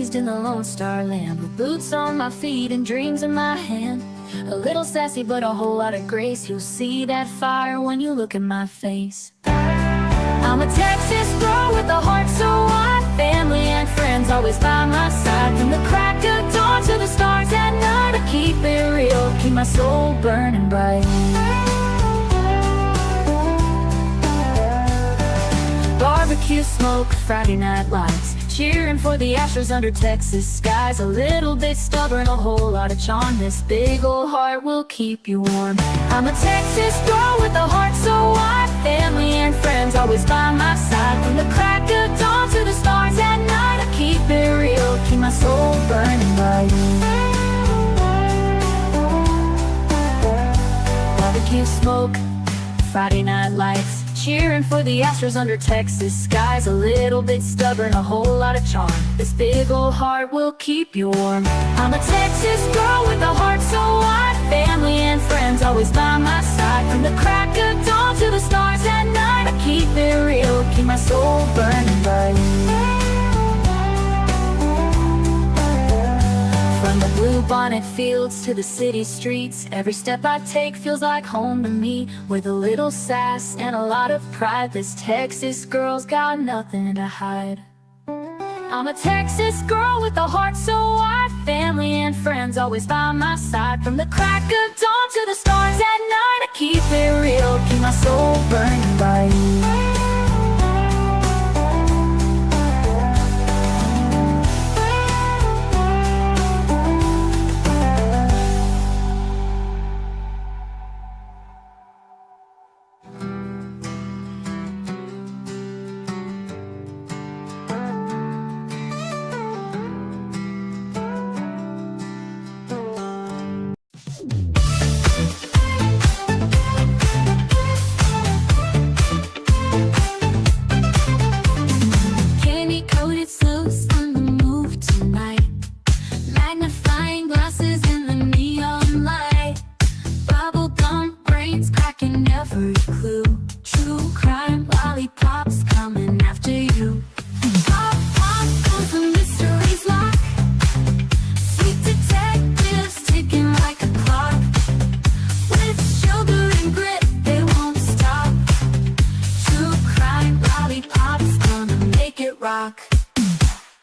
raised in the Lone Star Land, with boots on my feet and dreams in my hand. A little sassy but a whole lot of grace. You'll see that fire when you look in my face. I'm a Texas girl with a heart so wide, family and friends always by my side. From the crack of dawn to the stars at night, I keep it real, keep my soul burning bright. Barbecue smoke, Friday night lights, cheering for the Astros under Texas skies. A little bit stubborn, a whole lot of charm. This big old heart will keep you warm. I'm a Texas girl with a heart so wide, family and friends always by my side. From the crack of dawn to the stars at night, I keep it real, keep my soul burning bright. Barbecue smoke, Friday night lights, cheering for the Astros under Texas skies. A little bit stubborn, a whole lot of charm. This big old heart will keep you warm. I'm a Texas girl with a heart so wide, family and friends always by my side. From the crack of dawn to the stars at night, I keep it real, keep my soul burning bright. From the blue bonnet fields to the city streets, every step I take feels like home to me. With a little sass and a lot of pride, this Texas girl's got nothing to hide. I'm a Texas girl with a heart so wide, family and friends always by my side. From the crack of dawn to the stars at night, I keep it real, keep my soul burning bright.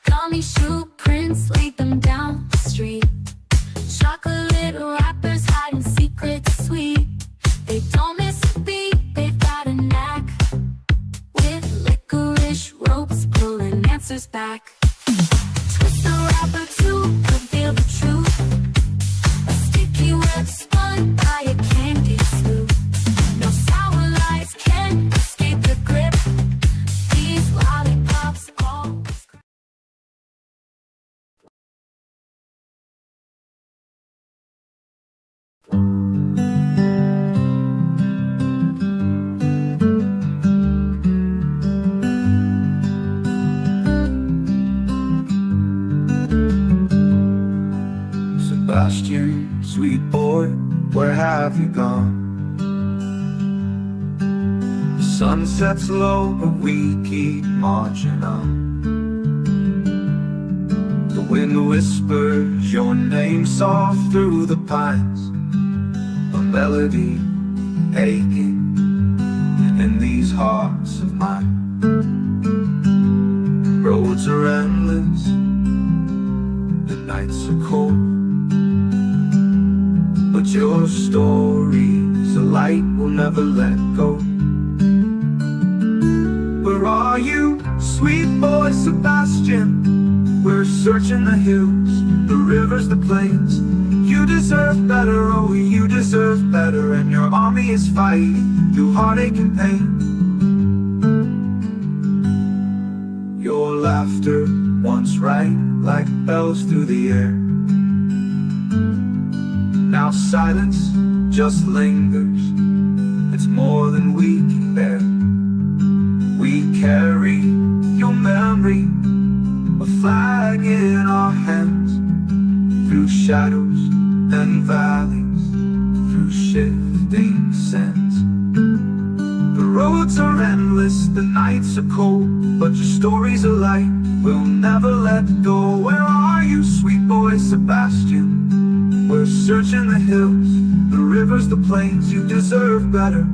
Gummy shoe prints, laid them down the street. Chocolate wrappers hiding secrets sweet. They don't miss a beat, they've got a knack. With licorice ropes pulling answers back. Twist the wrapper to reveal the truth. A sticky web spun by a candy slough. No sour lies can escape the grip. These lollipops always Sebastian, sweet boy, where have you gone? The sun sets low, but we keep marching on. The wind whispers your name soft through the pines, a melody aching in these hearts of mine. Roads are endless, the nights are cold, but your story's a light we'll never let go. Where are you, sweet boy Sebastian? We're searching the hills, the rivers, the plains. You deserve better, oh you deserve better. And your army is fighting through heartache and pain. Your laughter once rang like bells through the air. Now silence just lingers, it's more than we can bear. We carry your memory, a flag in our hands. Through shadows and valleys, through shifting sands. The road roads are endless, the nights are cold, but your stories are light, we'll never let go. Where are you, sweet boy Sebastian? We're searching the hills, the rivers, the plains. You deserve better,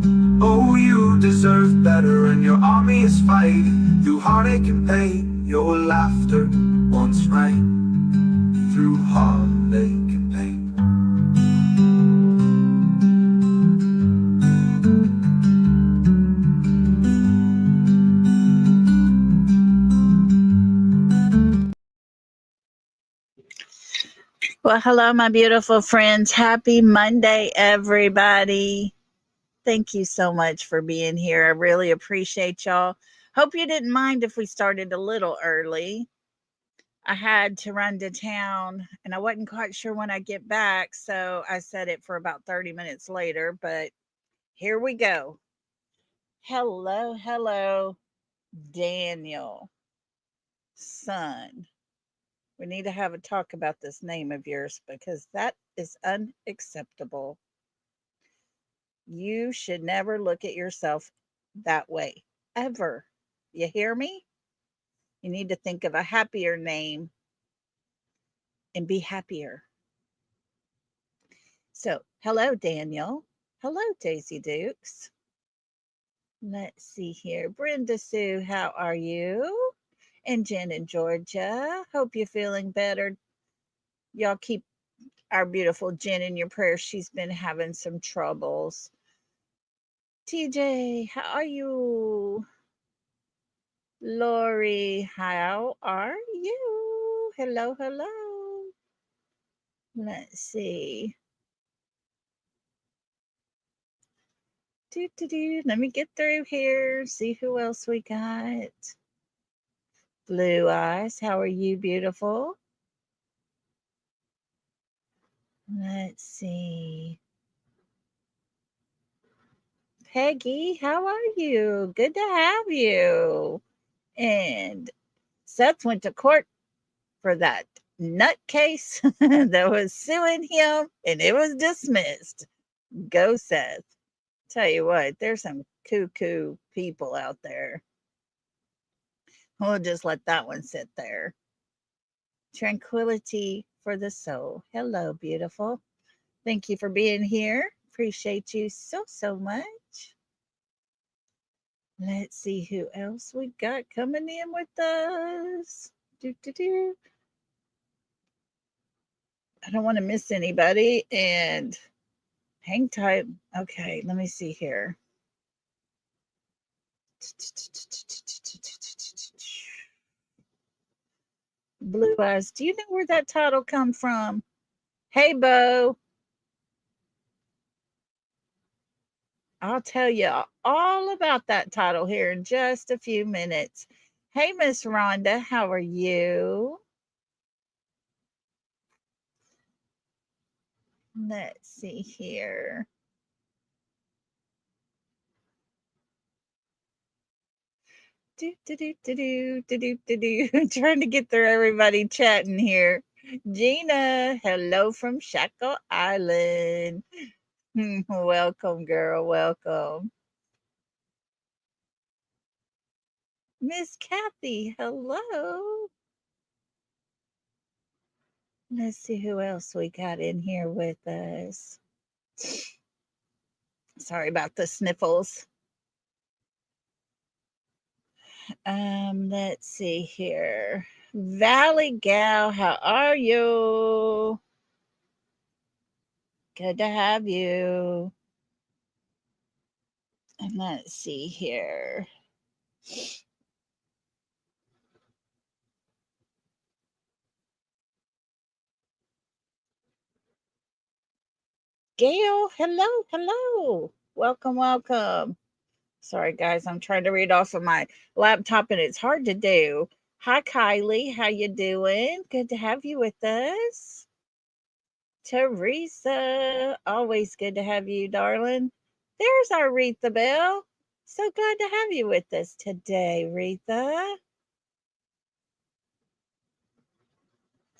oh you deserve better. And your army is fighting through heartache and pain. Your laughter once rang through heartache and pain. Well, hello, my beautiful friends. Happy Monday, everybody. Thank you so much for being here. I really appreciate y'all. Hope you didn't mind if we started a little early. I had to run to town and I wasn't quite sure when I get back, so I set it for about 30 minutes later, but here we go. Hello, Daniel, son. We need to have a talk about this name of yours because that is unacceptable. You should never look at yourself that way, ever. You hear me? You need to think of a happier name and be happier. So, hello, Daniel. Hello, Daisy Dukes. Let's see here. Brenda Sue, how are you? And Jen in Georgia. Hope you're feeling better. Y'all keep our beautiful Jen in your prayers. She's been having some troubles. TJ, how are you? Lori, how are you? Hello. Let's see. Let me get through here. See who else we got. Blue Eyes, how are you, beautiful? Let's see. Peggy, how are you? Good to have you. And Seth went to court for that nutcase that was suing him, and it was dismissed. Go, Seth. Tell you what, there's some cuckoo people out there. We'll just let that one sit there. Tranquility for the soul. Hello, beautiful. Thank you for being here. Appreciate you so much. Let's see who else we got coming in with us. I don't want to miss anybody. And hang tight. Okay, let me see here. Blue Eyes, do you know where that title come from? Hey, Bo. I'll tell you all about that title here in just a few minutes. Hey, Miss Rhonda, how are you? Let's see here. Trying to get through everybody chatting here. Gina, hello from Shackle Island. Welcome, girl. Welcome. Miss Kathy, hello. Let's see who else we got in here with us. Sorry about the sniffles. Let's see here. Valley Gal, how are you? Good to have you. And let's see here. Gail, hello. Welcome. Sorry, guys, I'm trying to read off of my laptop and it's hard to do. Hi, Kylie, how you doing? Good to have you with us. Teresa, always good to have you, darling. There's our Retha Bell. So glad to have you with us today, Retha.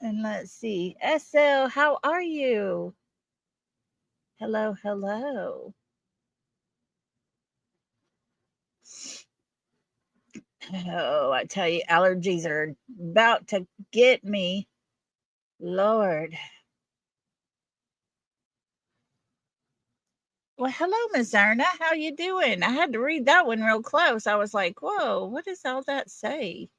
And let's see. SL, how are you? Hello. Oh, I tell you, allergies are about to get me. Lord. Well, hello, Miss Erna. How you doing? I had to read that one real close. I was like, whoa, what does all that say?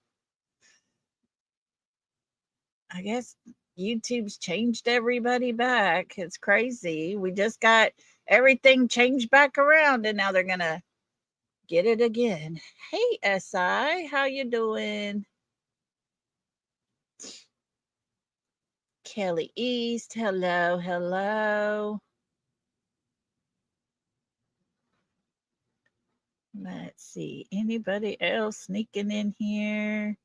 I guess YouTube's changed everybody back. It's crazy. We just got everything changed back around and now they're gonna get it again. Hey SI, how you doing? Kelly East, hello, hello. Let's see. Anybody else sneaking in here?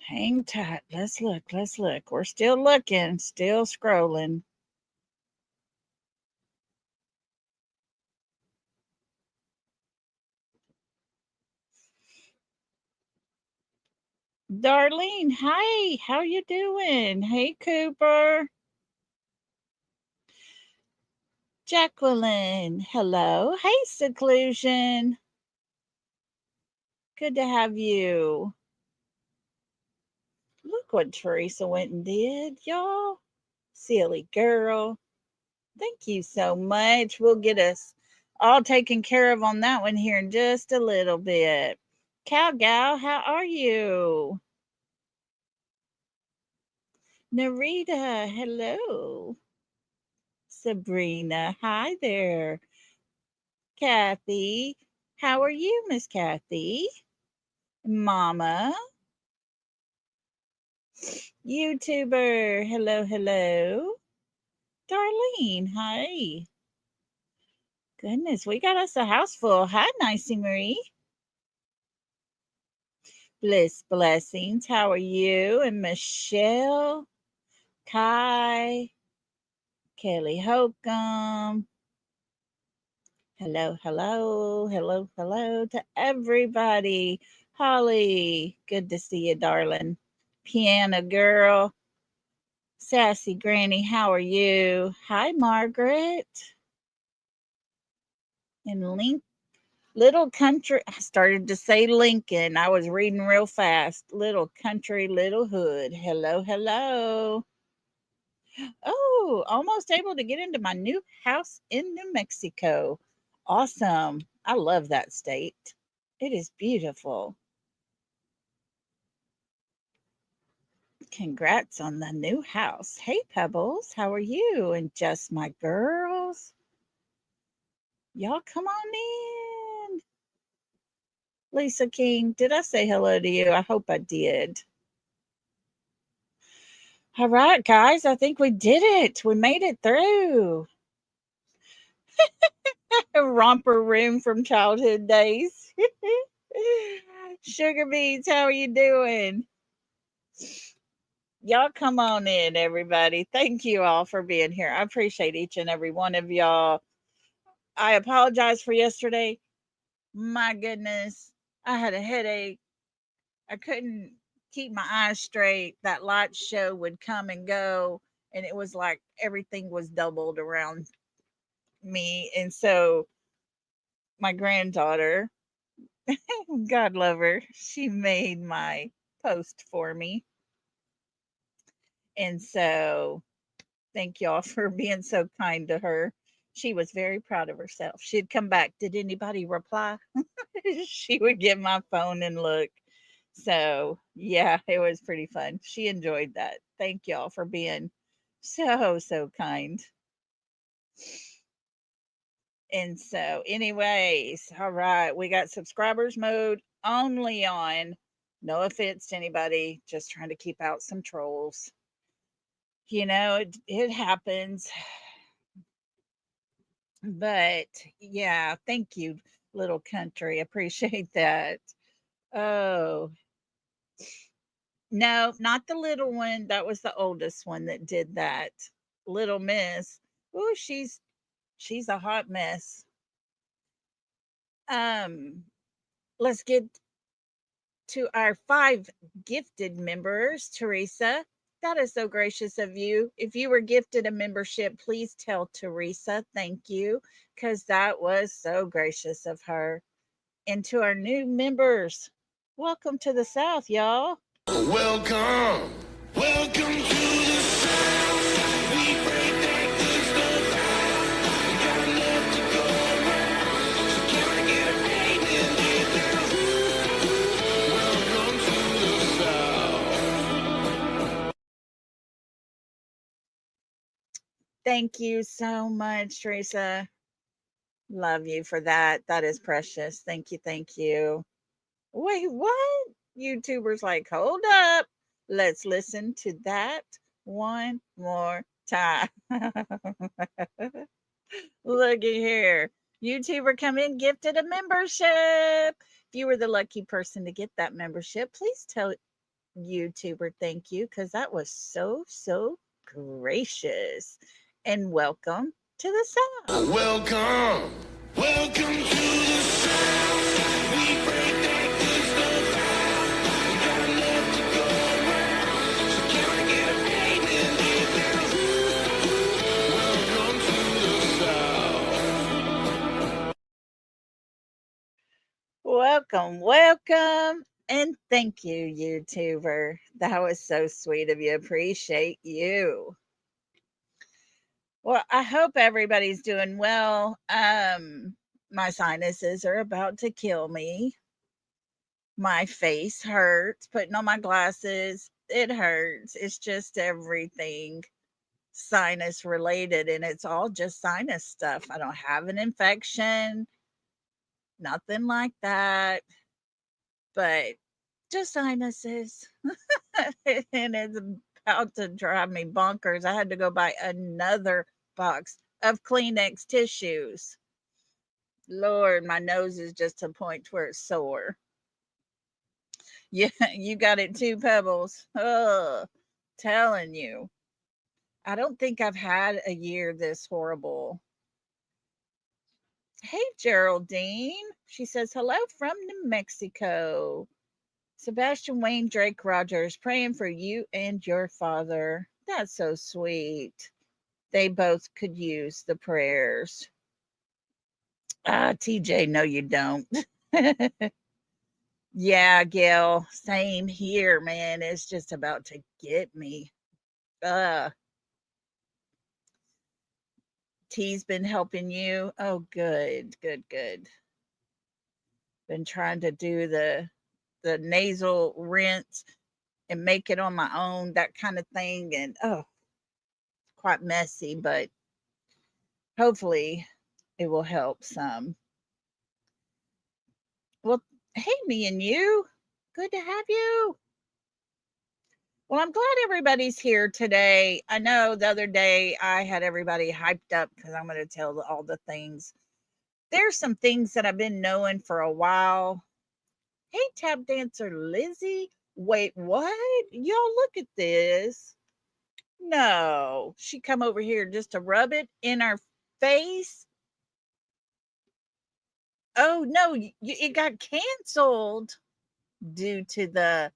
Hang tight. Let's look. Let's look. We're still looking, still scrolling. Darlene, hi. How you doing? Hey, Cooper. Jacqueline, hello. Hey, Seclusion. Good to have you. Look what Teresa went and did, y'all. Silly girl. Thank you so much. We'll get us all taken care of on that one here in just a little bit. Cow Gal, how are you? Narita, hello. Sabrina, hi there. Kathy, how are you, Miss Kathy? Mama, YouTuber, hello, hello. Darlene, hi. Goodness, we got us a house full. Hi, Nicey Marie. Bliss Blessings, how are you? And Michelle, Kai, Kelly Holcomb. Hello, hello, hello, hello to everybody. Holly, good to see you, darling. Piano Girl, Sassy Granny, how are you? Hi, Margaret. And Link, Little Country, I started to say Lincoln. I was reading real fast. Little Country, Little Hood. Hello, hello. Oh, almost able to get into my new house in New Mexico. Awesome. I love that state. It is beautiful. Congrats on the new house. Hey, Pebbles, how are you? And just my girls. Y'all come on in. Lisa King, did I say hello to you? I hope I did. All right, guys, I think we did it. We made it through. A romper room from childhood days. Sugar Beats, how are you doing? Y'all come on in, everybody. Thank you all for being here. I appreciate each and every one of y'all. I apologize for yesterday. My goodness, I had a headache. I couldn't keep my eyes straight. That light show would come and go, and it was like everything was doubled around me. And so my granddaughter, God love her, she made my post for me. And so thank y'all for being so kind to her. She was very proud of herself. She'd come back. Did anybody reply? She would get my phone and look. So, yeah, it was pretty fun. She enjoyed that. Thank y'all for being so kind. And so, anyways, all right, we got subscribers mode only on. No offense to anybody, just trying to keep out some trolls. You know, it happens. But yeah, thank you, Little Country. Appreciate that. Oh, no, not the little one. That was the oldest one that did that. Little Miss. Oh, she's a hot mess. Um, let's get to our 5 gifted members. Teresa, That is so gracious of you. If you were gifted a membership, please tell Teresa thank you, because that was so gracious of her. And to our new members, welcome to the South, y'all. Welcome, welcome to the South. We break that good stuff down. We got enough to go around. So can I get a amen there? Welcome to the South. Thank you so much, Teresa. Love you for that. That is precious. Thank you. Thank you. Wait, what? YouTubers like, hold up. Let's listen to that one more time. Looky here. YouTuber come in, gifted a membership. If you were the lucky person to get that membership, please tell YouTuber thank you, because that was so, so gracious. And welcome to the South. Welcome, welcome to the South. We break that good stuff down. We got enough to go around. So can I get a amen there? Welcome to the South. Welcome, welcome, and thank you, YouTuber. That was so sweet of you. Appreciate you. Well, I hope everybody's doing well. My sinuses are about to kill me. My face hurts. Putting on my glasses, it hurts. It's just everything sinus related, and it's all just sinus stuff. I don't have an infection, nothing like that, but just sinuses. And it's about to drive me bonkers. I had to go buy another box of Kleenex tissues. Lord, my nose is just to a point where it's sore. Yeah, you got it too, Pebbles. Oh, telling you. I don't think I've had a year this horrible. Hey, Geraldine. She says, hello from New Mexico. Sebastian Wayne Drake Rogers, praying for you and your father. That's so sweet. They both could use the prayers. TJ, no, you don't. Yeah, Gail, same here, man. It's just about to get me. T's been helping you. Oh, good, good, good. Been trying to do the nasal rinse and make it on my own, that kind of thing. And quite messy, but hopefully it will help some. Well, hey, me and you. Good to have you. Well, I'm glad everybody's here today. I know the other day I had everybody hyped up because I'm going to tell all the things. There's some things that I've been knowing for a while. Hey, tap dancer Lizzie. Wait, what? Y'all look at this. No, she come over here just to rub it in our face. Oh, no, it got canceled due to the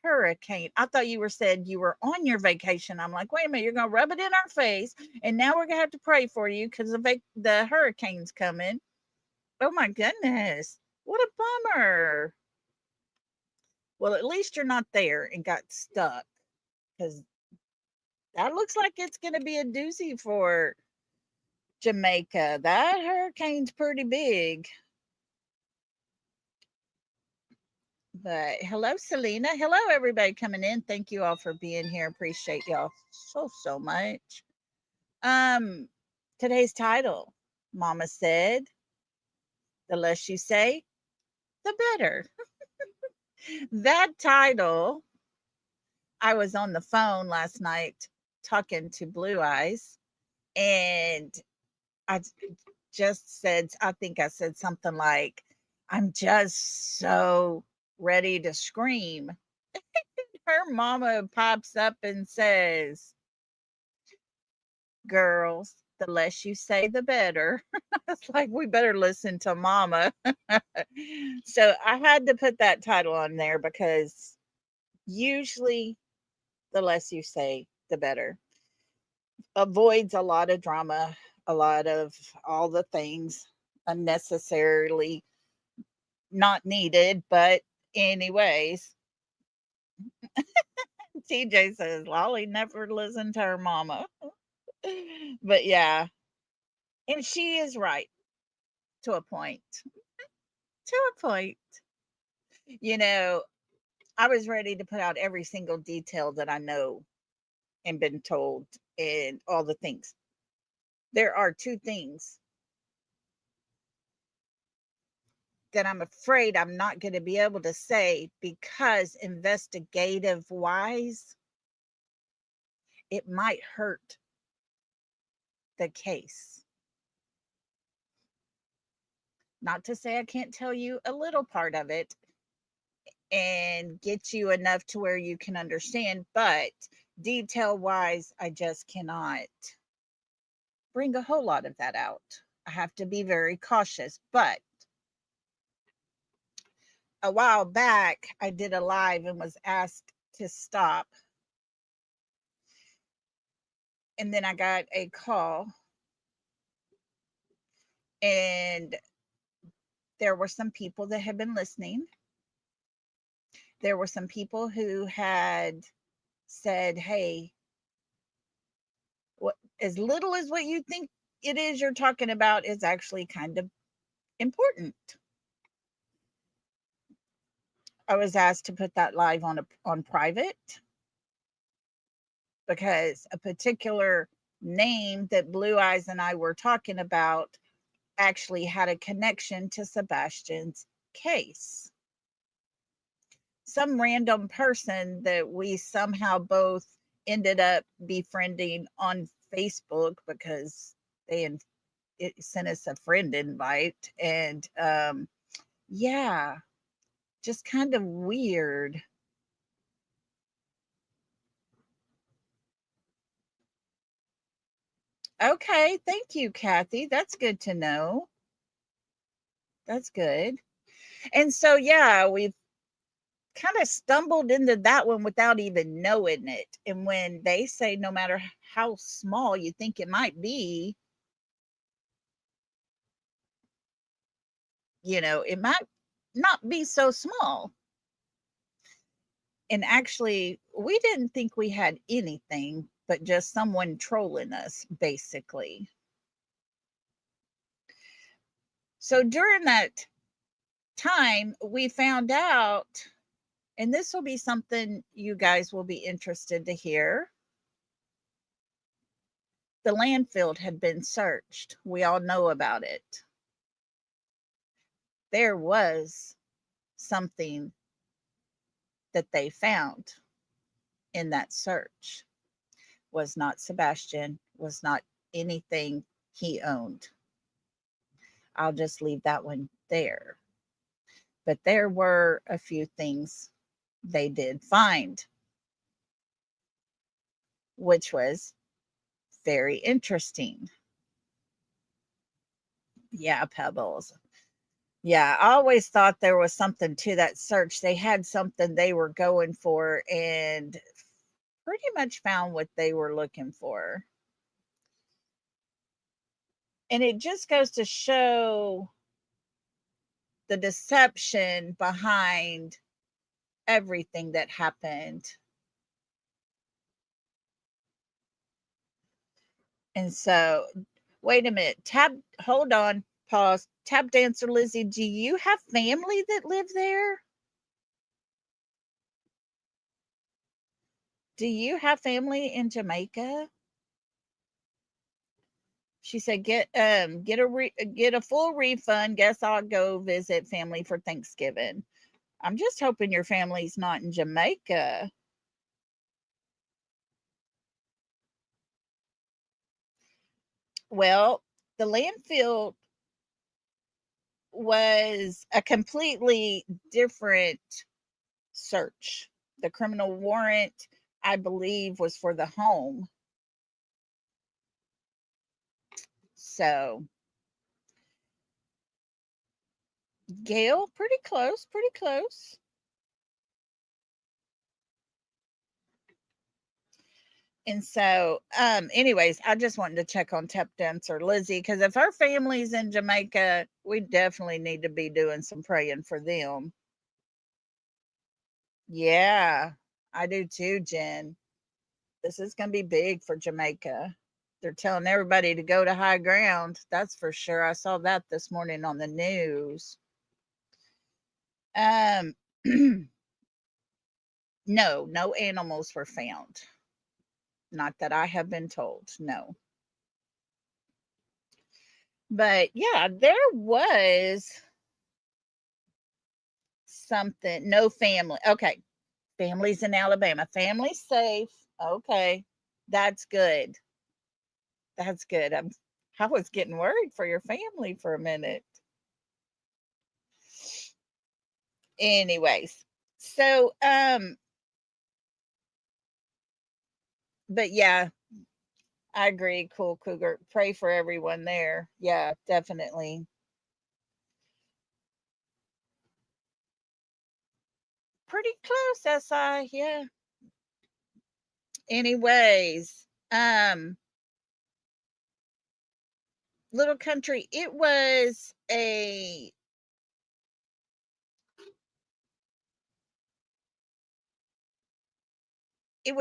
hurricane. I thought you said you were on your vacation. I'm like, wait a minute, you're gonna rub it in our face, and now we're gonna have to pray for you because the hurricane's coming. Oh my goodness, what a bummer. Well, at least you're not there and got stuck, because that looks like it's gonna be a doozy for Jamaica. That hurricane's pretty big. But hello, Selena. Hello, everybody coming in. Thank you all for being here. Appreciate y'all so much. Today's title, Mama said, the less you say, the better. That title, I was on the phone last night talking to Blue Eyes, and I just said, I think I said something like, I'm just so ready to scream. Her mama pops up and says, girls, the less you say, the better. It's like, we better listen to mama. So I had to put that title on there because usually The less you say, the better. Avoids a lot of drama, a lot of all the things unnecessarily not needed. But, anyways, TJ says Lolly never listened to her mama. But yeah, and she is right to a point. To a point. You know, I was ready to put out every single detail that I know and been told and all the things. There are two things that I'm afraid I'm not going to be able to say because investigative wise, it might hurt the case. Not to say I can't tell you a little part of it and get you enough to where you can understand, but detail wise, I just cannot bring a whole lot of that out. I have to be very cautious. But a while back, I did a live and was asked to stop. And then I got a call, and there were some people that had been listening. There were some people who had said, hey, what, as little as what you think it is you're talking about is actually kind of important. I was asked to put that live on private because a particular name that Blue Eyes and I were talking about actually had a connection to Sebastian's case. Some random person that we somehow both ended up befriending on Facebook because they sent us a friend invite. And yeah, just kind of weird. Okay, thank you, Kathy. That's good to know. That's good. And so, yeah, we've kind of stumbled into that one without even knowing it. And when they say no matter how small you think it might be, it might not be so small. And actually, we didn't think we had anything but just someone trolling us, basically. So during that time, we found out, and this will be something you guys will be interested to hear. The landfill had been searched. We all know about it. There was something that they found in that search. Was not Sebastian, was not anything he owned. I'll just leave that one there. But there were a few things they did find, which was very interesting. Yeah, Pebbles. Yeah, I always thought there was something to that search. They had something they were going for and pretty much found what they were looking for. And it just goes to show the deception behind everything that happened. And so, wait a minute. Hold on, pause. Tap dancer Lizzie, do you have family that live there? Do you have family in Jamaica? She said, get a full refund. Guess I'll go visit family for Thanksgiving. I'm just hoping your family's not in Jamaica. Well, the landfill was a completely different search. The criminal warrant, I believe, was for the home. So, Gail, pretty close, pretty close. And so, anyways, I just wanted to check on Tap Dancer Lizzie because if her family's in Jamaica, we definitely need to be doing some praying for them. Yeah, I do too, Jen. This is going to be big for Jamaica. They're telling everybody to go to high ground. That's for sure. I saw that this morning on the news. Um, no animals were found. Not that I have been told. No. But yeah, there was something. No family. Okay. Families in Alabama. Family safe. Okay. That's good. That's good. I was getting worried for your family for a minute. Anyways, so but yeah, I agree. Cool Cougar. Pray for everyone there. Yeah, definitely. Pretty close, SI. Yeah. Anyways, Little Country, it was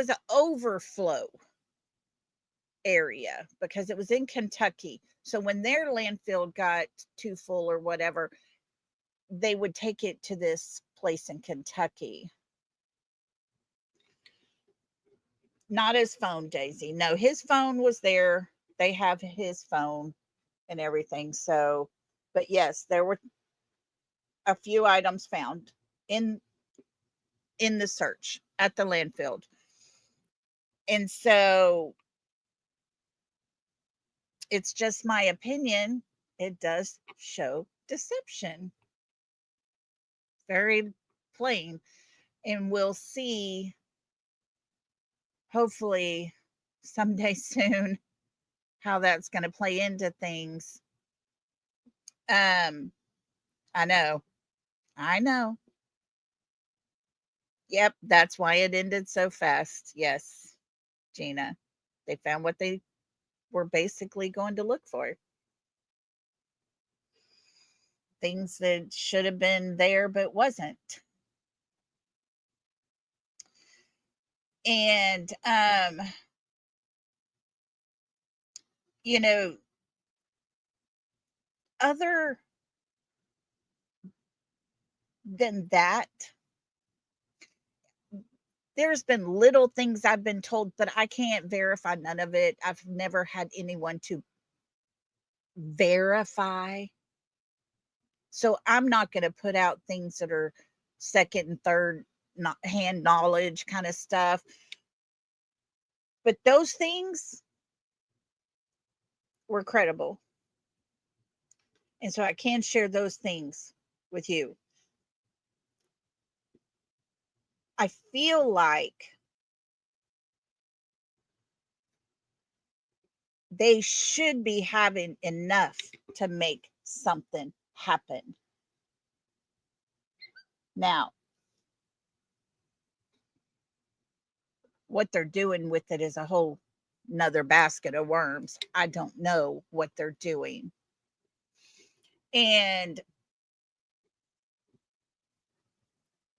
an overflow area because it was in Kentucky. So when their landfill got too full or whatever, they would take it to this place in Kentucky. Not his phone, Daisy. No, his phone was there. They have his phone and everything. So, but yes, there were a few items found in the search at the landfill. And so it's just my opinion. It does show deception. Very plain. And we'll see, hopefully, someday soon, how that's going to play into things. Um, I know. I know. Yep, that's why it ended so fast. Yes, Gina. They found what they were basically going to look for. Things that should have been there but wasn't. And you know, other than that, there's been little things I've been told, but I can't verify none of it. I've never had anyone to verify. So I'm not going to put out things that are second and third hand knowledge kind of stuff. But those things were credible. And so I can share those things with you. I feel like they should be having enough to make something happen. Now, what they're doing with it is a whole another basket of worms. I don't know what they're doing. And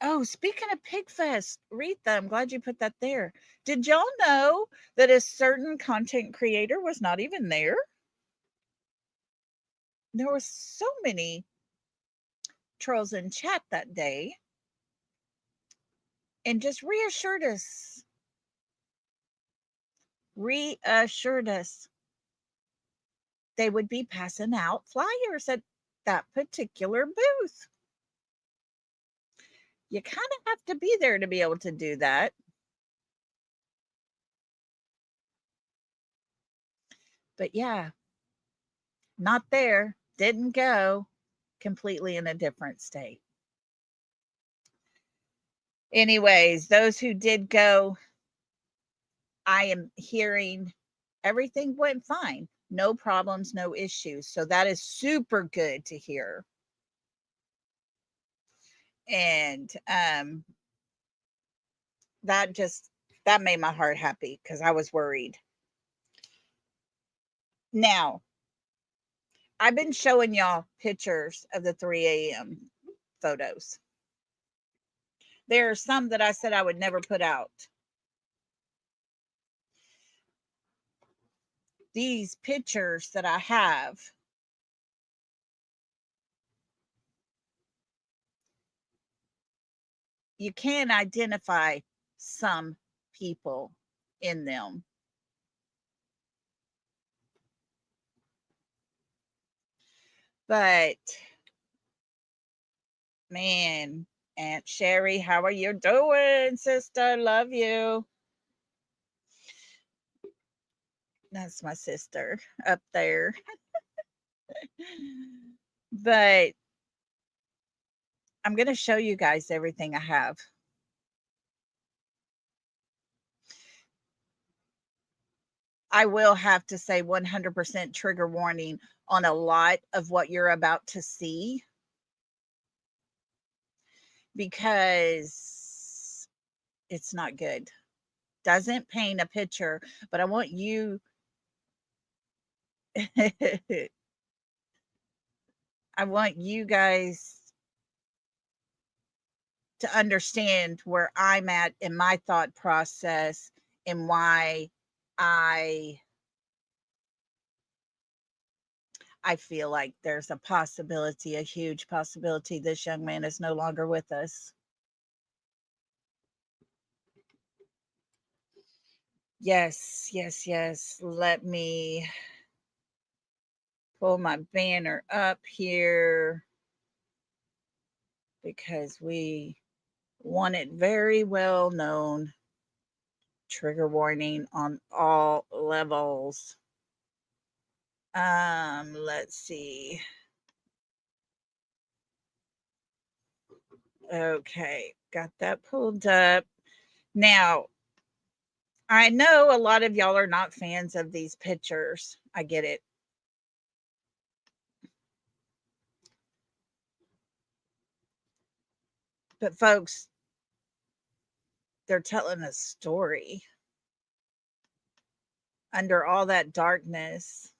oh, speaking of Pigfest, Retha, I'm glad you put that there. Did y'all know that a certain content creator was not even there? There were so many trolls in chat that day and just reassured us they would be passing out flyers at that particular booth. You kind of have to be there to be able to do that. But yeah, not there, didn't go, completely in a different state. Anyways, those who did go, I am hearing everything went fine. No problems, no issues. So that is super good to hear. And that That made my heart happy because I was worried. Now, I've been showing y'all pictures of the 3 a.m. photos. There are some that I said I would never put out. These pictures that I have, you can identify some people in them. But man, Aunt Sherry, how are you doing, sister? Love you. That's my sister up there. But I'm going to show you guys everything I have. I will have to say 100% trigger warning on a lot of what you're about to see, because it's not good. Doesn't paint a picture, but I want you I want you guys to understand where I'm at in my thought process and why I feel like there's a possibility, a huge possibility this young man is no longer with us. Yes, yes, yes. Let me pull my banner up here because we want it very well known. Trigger warning on all levels. Let's see. Okay, got that pulled up. Now, I know a lot of y'all are not fans of these pictures. I get it. But folks, they're telling a story. Under all that darkness,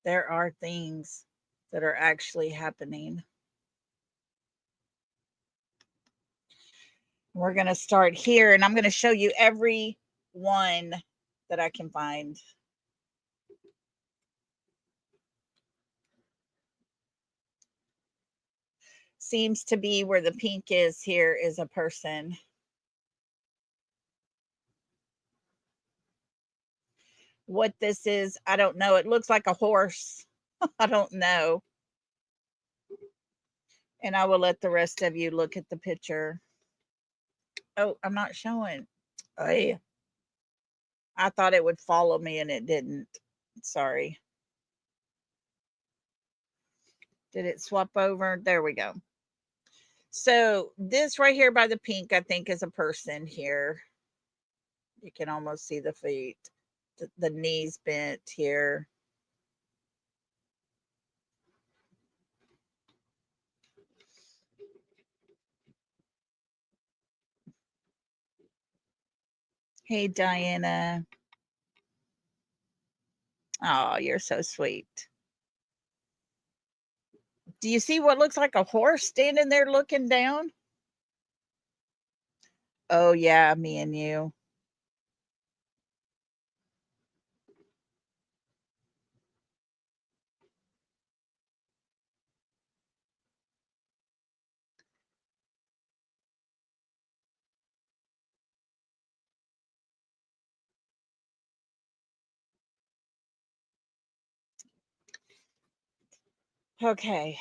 there are things that are actually happening. We're going to start here, and I'm going to show you every one that I can find. Seems to be where the pink is here is a person. What this is, I don't know. It looks like a horse. I don't know. And I will let the rest of you look at the picture. Oh, I'm not showing. I thought it would follow me and it didn't. Sorry. Did it swap over? There we go. So this right here by the pink, I think, is a person here. You can almost see the feet, the knees bent here. Hey, Diana. Oh, you're so sweet. Do you see what looks like a horse standing there looking down? Oh, yeah, me and you. Okay.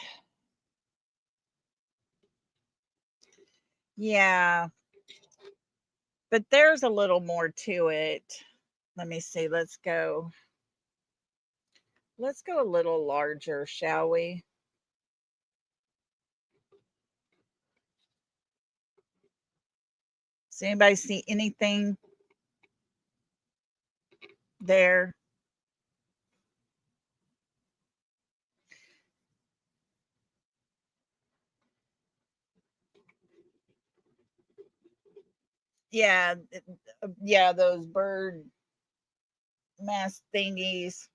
Yeah. But there's a little more to it. Let me see. Let's go. Let's go a little larger, shall we? Does anybody see anything there? Yeah, yeah, those bird mask thingies.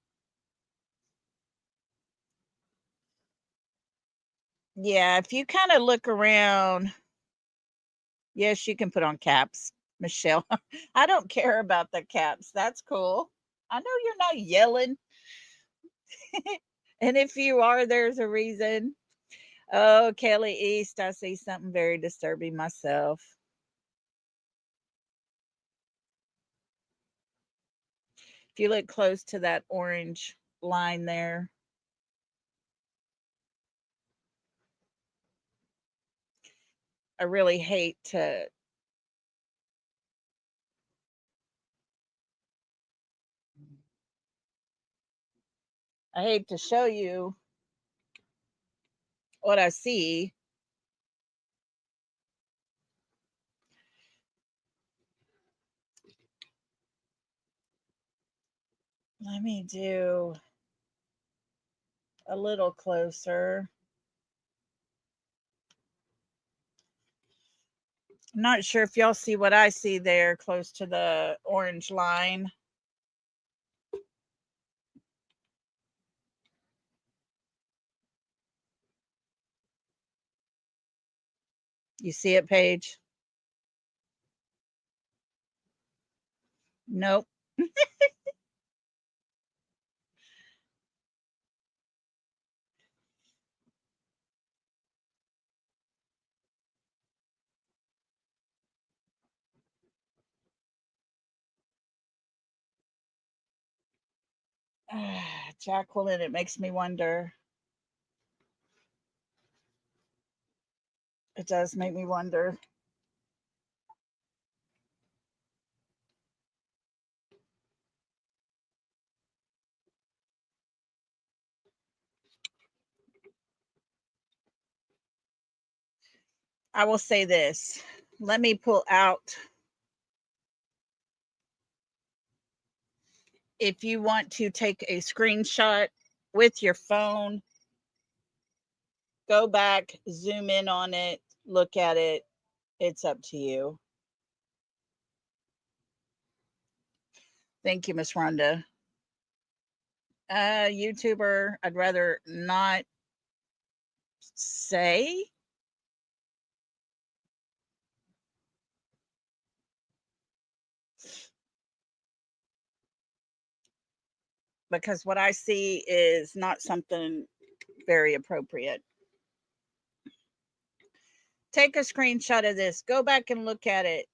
Yeah, if you kind of look around, yes, you can put on caps, Michelle. I don't care about the caps. That's cool. I know you're not yelling. And if you are, there's a reason. Oh, Kelly East, I see something very disturbing myself. If you look close to that orange line there, I really hate to show you what I see. Let me do a little closer. I'm not sure if y'all see what I see there close to the orange line. You see it, Paige? Nope. Jacqueline, it makes me wonder. It does make me wonder. I will say this. Let me pull out. If you want to take a screenshot with your phone, go back, zoom in on it, look at it. It's up to you. Thank you, Miss Rhonda. YouTuber, I'd rather not say. Because what I see is not something very appropriate. Take a screenshot of this. Go back and look at it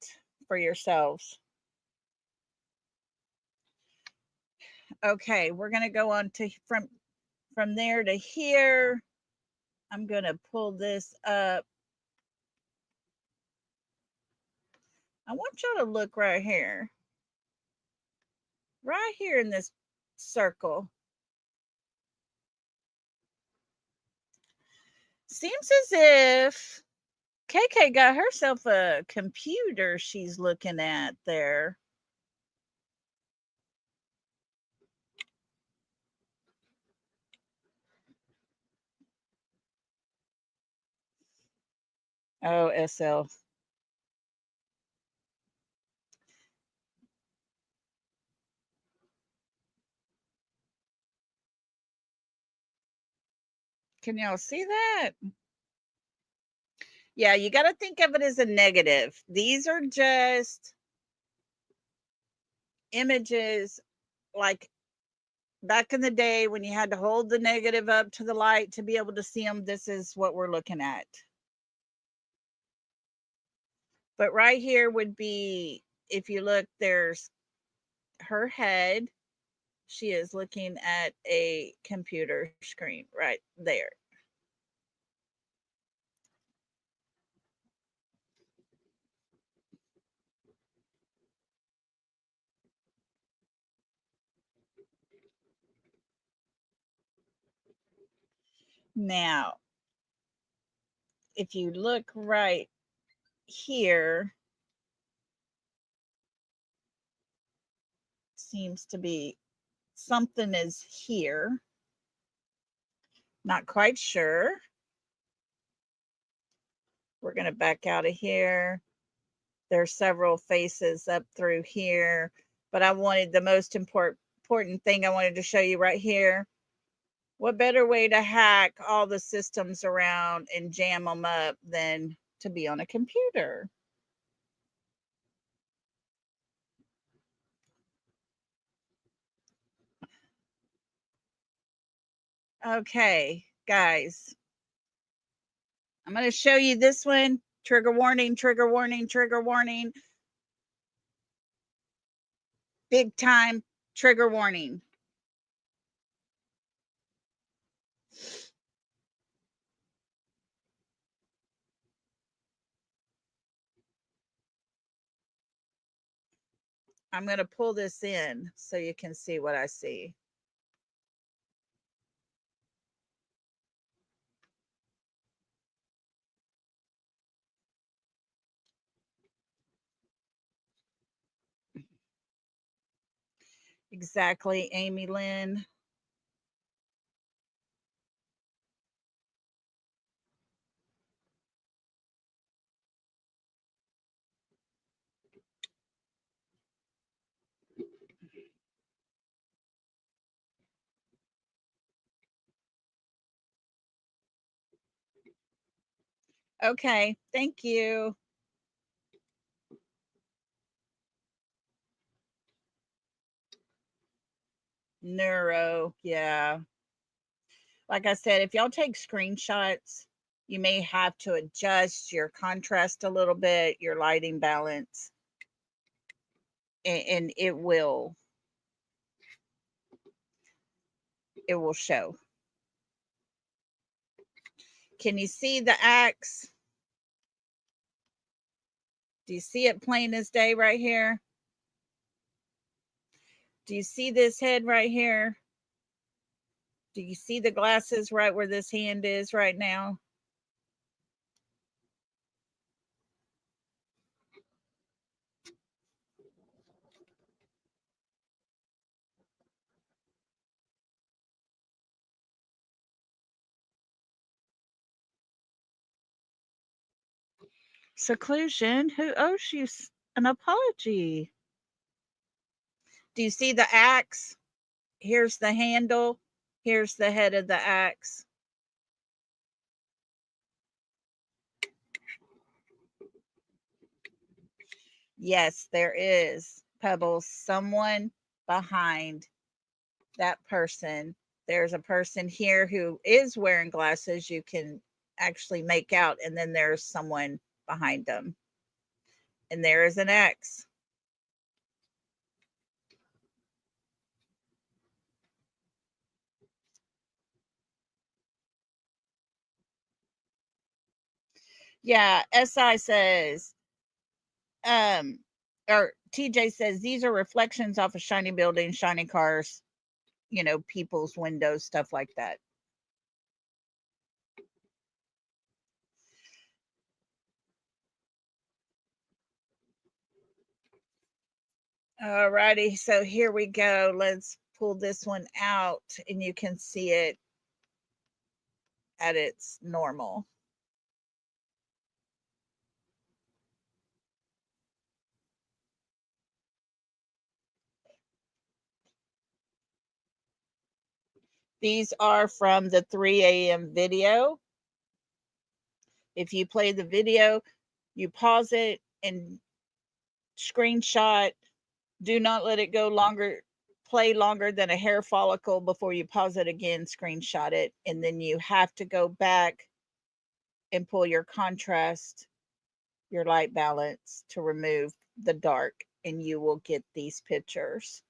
for yourselves. Okay, we're going to go on to from there to here. I'm going to pull this up. I want y'all to look right here. Right here in this circle. Seems as if KK got herself a computer she's looking at there. Oh, SL. Can y'all see that? Yeah, you got to think of it as a negative. These are just images like back in the day when you had to hold the negative up to the light to be able to see them. This is what we're looking at. But right here would be, if you look, there's her head. She is looking at a computer screen right there. Now, if you look right here, seems to be something is here. Not quite sure. We're going to back out of here. There's several faces up through here, but I wanted the most important thing I wanted to show you right here. What better way to hack all the systems around and jam them up than to be on a computer? Okay, guys, I'm going to show you this one. Trigger warning, trigger warning, trigger warning. Big time trigger warning. I'm going to pull this in so you can see what I see. Exactly, Amy Lynn. Okay, thank you. Neuro, yeah. Like I said, if y'all take screenshots, you may have to adjust your contrast a little bit, your lighting balance, and it will show. Can you see the axe? Do you see it plain as day right here? Do you see this head right here? Do you see the glasses right where this hand is right now? Seclusion, who owes you an apology? Do you see the axe? Here's the handle. Here's the head of the axe. Yes, there is, Pebbles, someone behind that person. There's a person here who is wearing glasses you can actually make out, and then there's someone behind them. And there is an X. Yeah, SI says, or TJ says, these are reflections off of shiny buildings, shiny cars, people's windows, stuff like that. All righty, so here we go. Let's pull this one out and you can see it at its normal. These are from the 3 a.m. video. If you play the video, you pause it and screenshot. Do not let it play longer than a hair follicle before you pause it again, screenshot it. And then you have to go back and pull your contrast, your light balance to remove the dark, and you will get these pictures.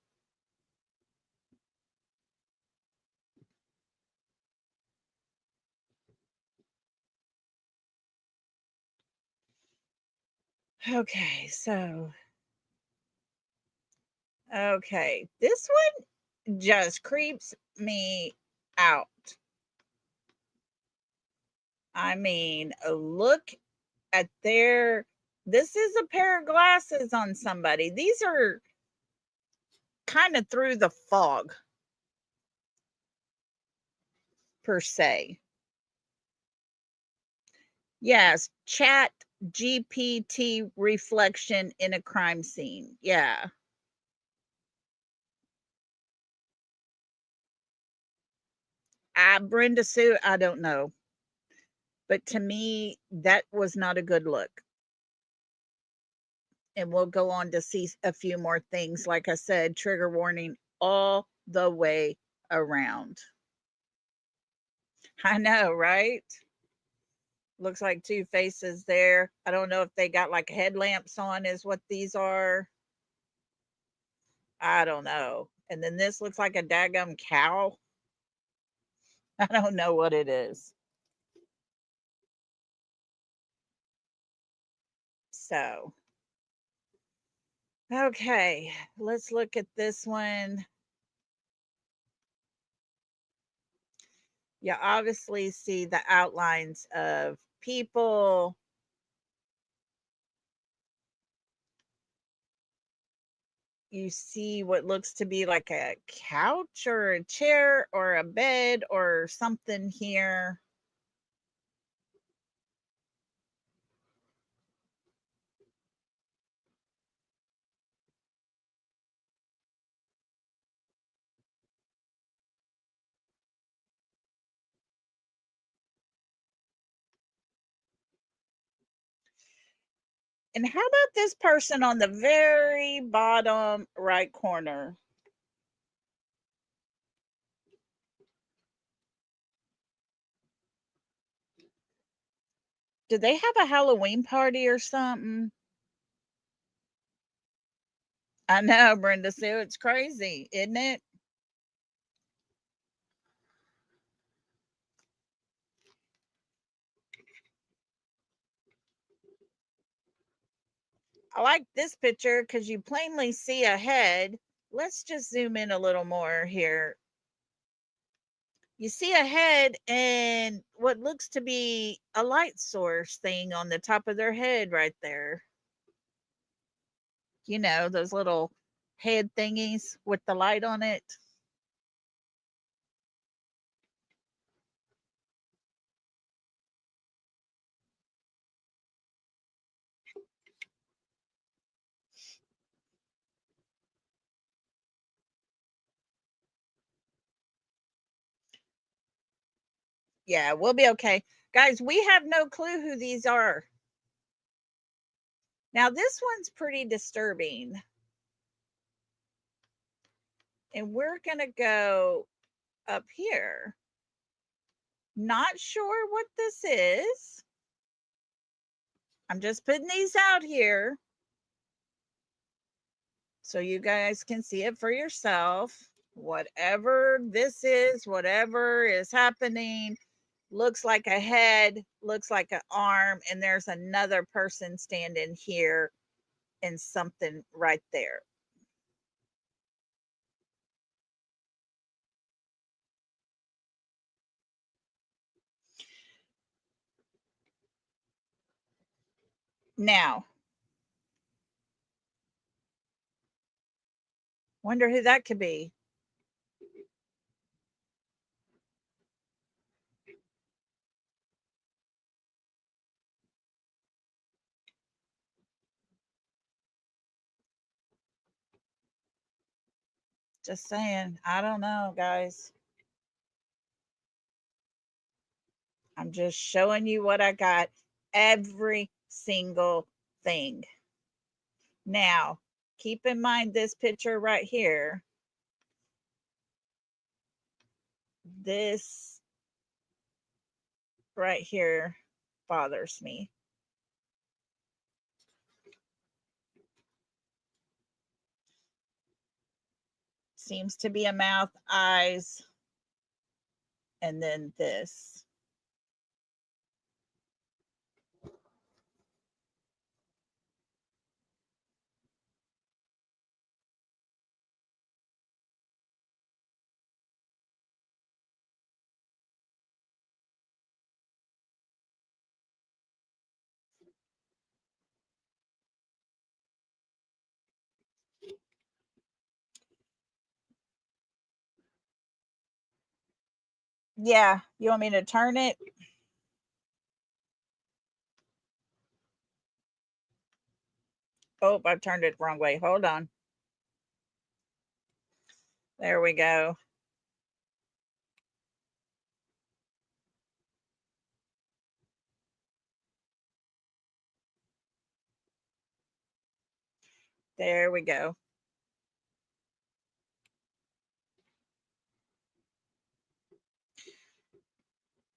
Okay, so this one just creeps me out. I mean, look at this is a pair of glasses on somebody. These are kind of through the fog, per se. Yes, chat GPT reflection in a crime scene. Yeah. Brenda Sue, I don't know. But to me, that was not a good look. And we'll go on to see a few more things. Like I said, trigger warning all the way around. I know, right? Looks like two faces there. I don't know if they got like headlamps on, is what these are. I don't know. And then this looks like a daggum cow. I don't know what it is. So, okay, let's look at this one. You obviously see the outlines of people. You see what looks to be like a couch or a chair or a bed or something here. And how about this person on the very bottom right corner? Do they have a Halloween party or something? I know, Brenda Sue, it's crazy, isn't it? I like this picture because you plainly see a head. Let's just zoom in a little more here. You see a head and what looks to be a light source thing on the top of their head right there. You know, those little head thingies with the light on it. Yeah, we'll be okay. Guys, we have no clue who these are. Now, this one's pretty disturbing. And we're going to go up here. Not sure what this is. I'm just putting these out here so you guys can see it for yourself. Whatever this is, whatever is happening, looks like a head, looks like an arm, and there's another person standing here and something right there. Now, wonder who that could be. Just saying, I don't know, guys. I'm just showing you what I got. Every single thing. Now, keep in mind this picture right here. This right here bothers me. Seems to be a mouth, eyes, and then this. Yeah, you want me to turn it? Oh, I turned it the wrong way. Hold on. There we go. There we go.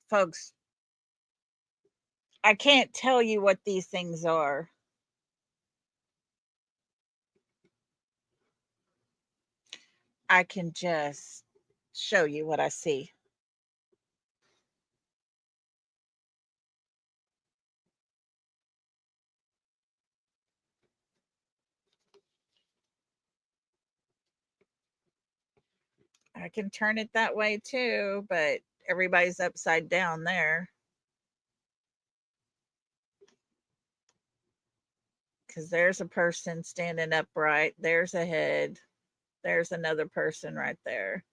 Folks, I can't tell you what these things are. I can just show you what I see. I can turn it that way too, but everybody's upside down there. Because there's a person standing upright, there's a head, there's another person right there.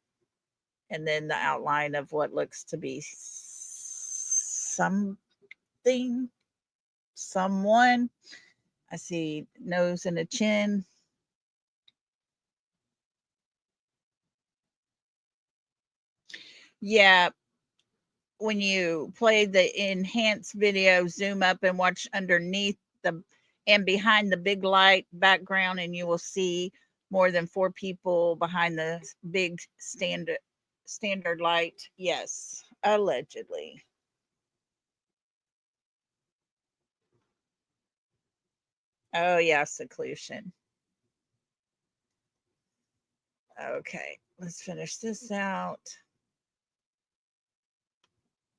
And then the outline of what looks to be something, someone. I see nose and a chin. Yeah, when you play the enhanced video, zoom up and watch underneath the and behind the big light background, and you will see more than 4 people behind the big standard light. Yes, allegedly. Oh yeah, seclusion. Okay, let's finish this out.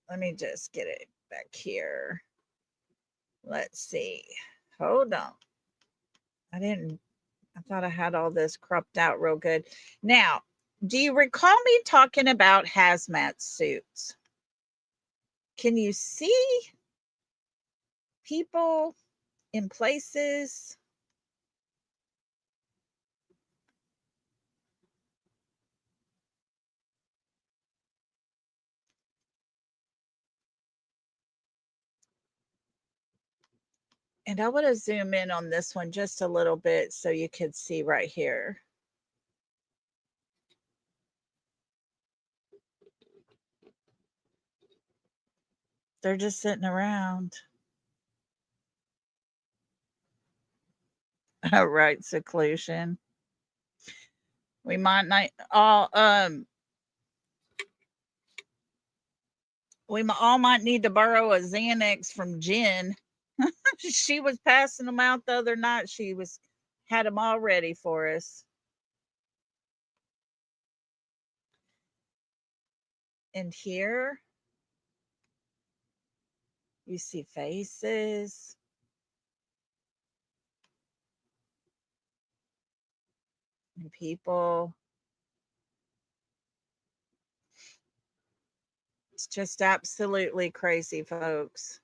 Let me just get it back here. Let's see. Hold on. I thought I had all this cropped out real good. Now, do you recall me talking about hazmat suits? Can you see people in places? And I want to zoom in on this one just a little bit so you could see right here. They're just sitting around. Right, seclusion. We might not all we all might need to borrow a Xanax from Jen. She was passing them out the other night. She was had them all ready for us. And here you see faces and people. It's just absolutely crazy, folks.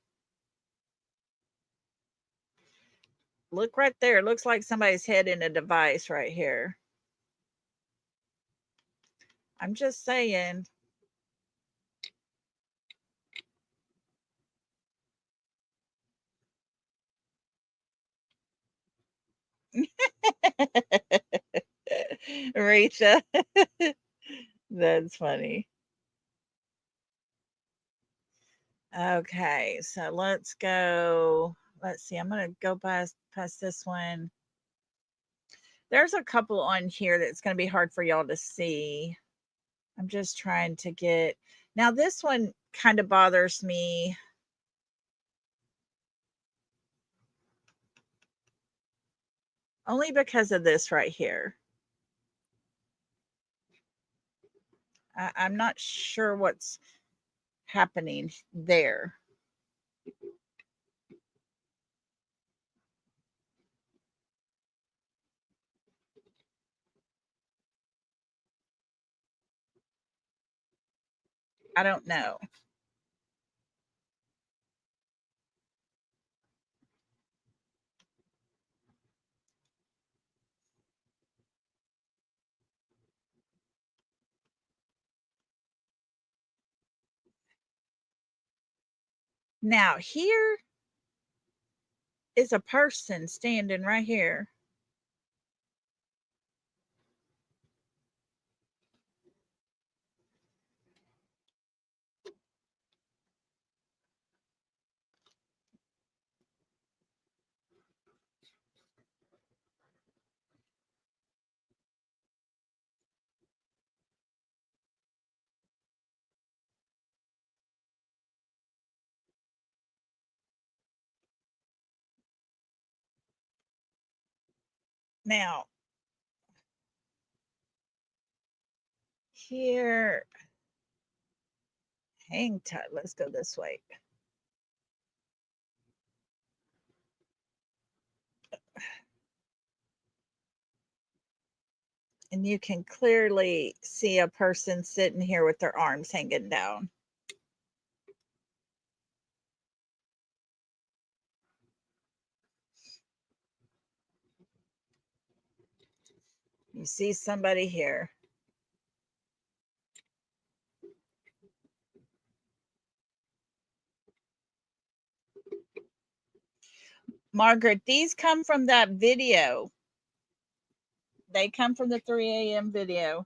Look right there. It looks like somebody's head in a device right here. I'm just saying. Rachel. That's funny. Okay, so let's go. Let's see. I'm going to go past this one. There's a couple on here that's going to be hard for y'all to see. I'm just trying to get. Now, this one kind of bothers me. Only because of this right here. I'm not sure what's happening there. I don't know. Now, here is a person standing right here. Now, here, hang tight. Let's go this way. And you can clearly see a person sitting here with their arms hanging down. You see somebody here. Margaret, these come from that video. They come from the 3 a.m. video.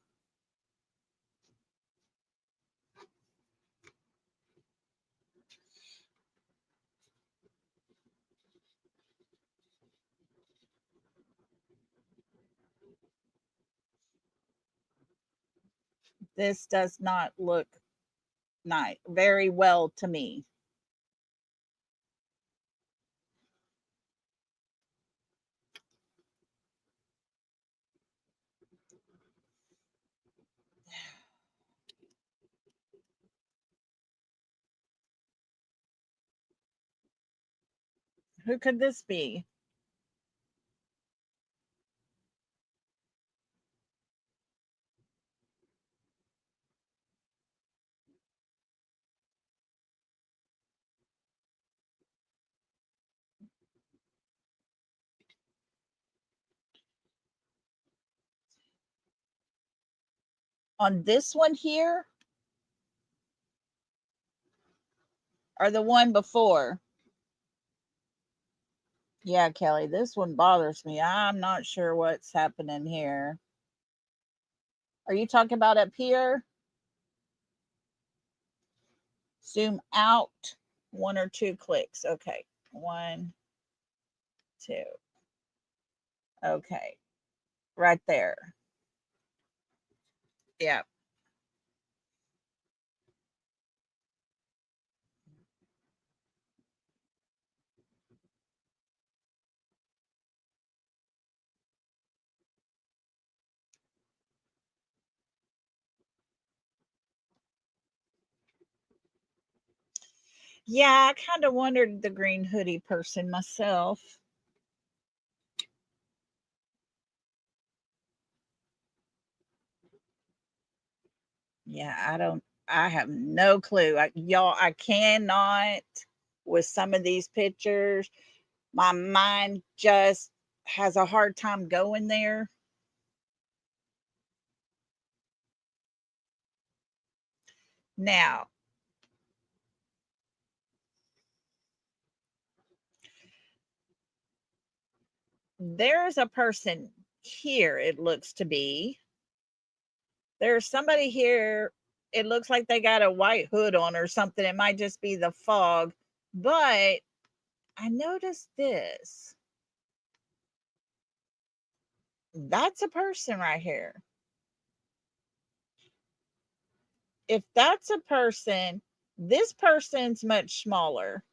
This does not look nice, very well to me. Who could this be? On this one here or the one before? Yeah, Kelly, this one bothers me. I'm not sure what's happening here. Are you talking about up here? Zoom out 1 or 2 clicks. Okay. 1, 2. Okay. Right there. Yeah. Yeah, I kind of wondered the green hoodie person myself. Yeah, I have no clue. Y'all, I cannot with some of these pictures. My mind just has a hard time going there. Now, there's a person here, it looks to be. There's somebody here. It looks like they got a white hood on or something. It might just be the fog. But I noticed this. That's a person right here. If that's a person, this person's much smaller.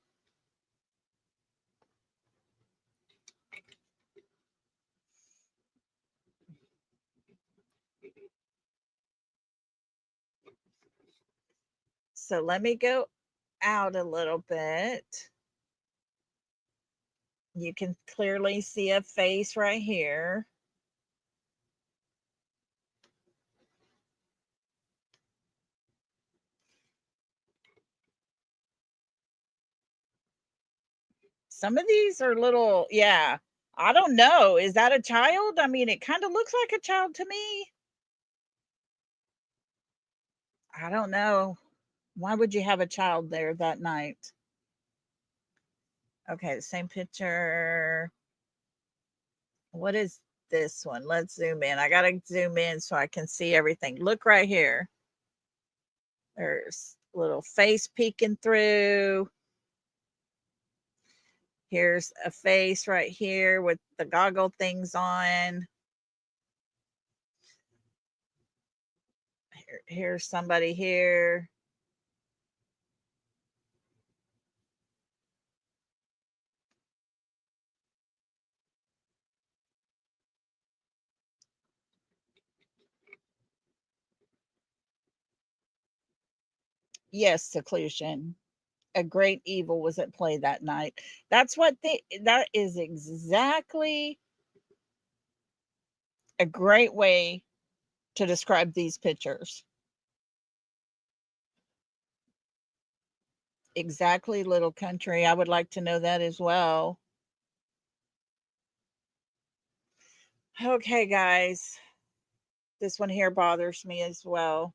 So let me go out a little bit. You can clearly see a face right here. Some of these are little, yeah. I don't know. Is that a child? I mean, it kind of looks like a child to me. I don't know. Why would you have a child there that night? Okay, the same picture. What is this one? Let's zoom in. I got to zoom in so I can see everything. Look right here. There's a little face peeking through. Here's a face right here with the goggle things on. Here's somebody here. Yes, seclusion. A great evil was at play that night. That is exactly a great way to describe these pictures. Exactly, Little Country. I would like to know that as well. Okay, guys. This one here bothers me as well.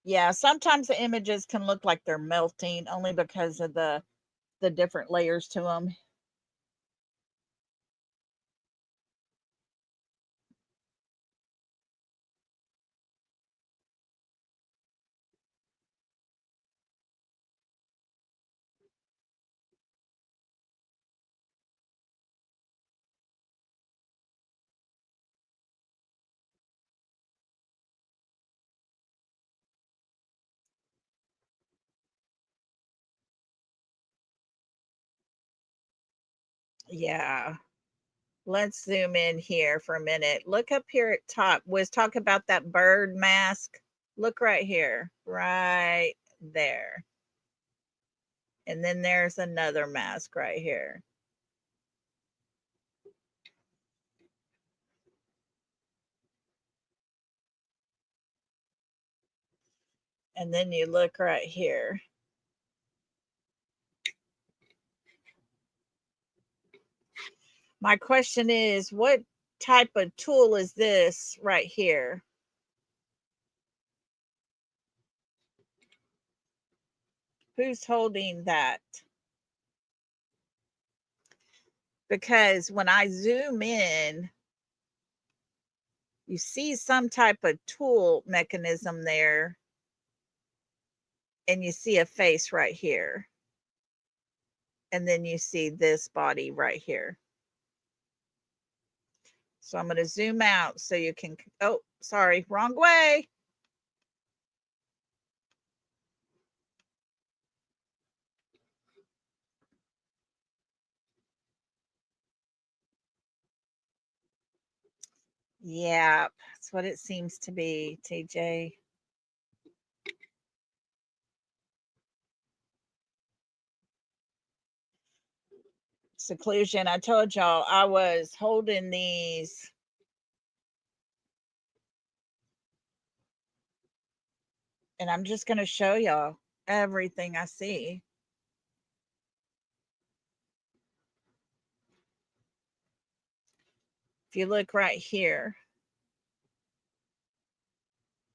Yeah, sometimes the images can look like they're melting only because of the different layers to them. Yeah. Let's zoom in here for a minute. Look up here at top. Was talk about that bird mask. Look right here, right there. And then there's another mask right here. And then you look right here. My question is, what type of tool is this right here? Who's holding that? Because when I zoom in, you see some type of tool mechanism there, and you see a face right here. And then you see this body right here. So I'm going to zoom out so you can, oh, sorry, wrong way. Yeah, that's what it seems to be, TJ. Seclusion. I told y'all I was holding these. And I'm just going to show y'all everything I see. If you look right here,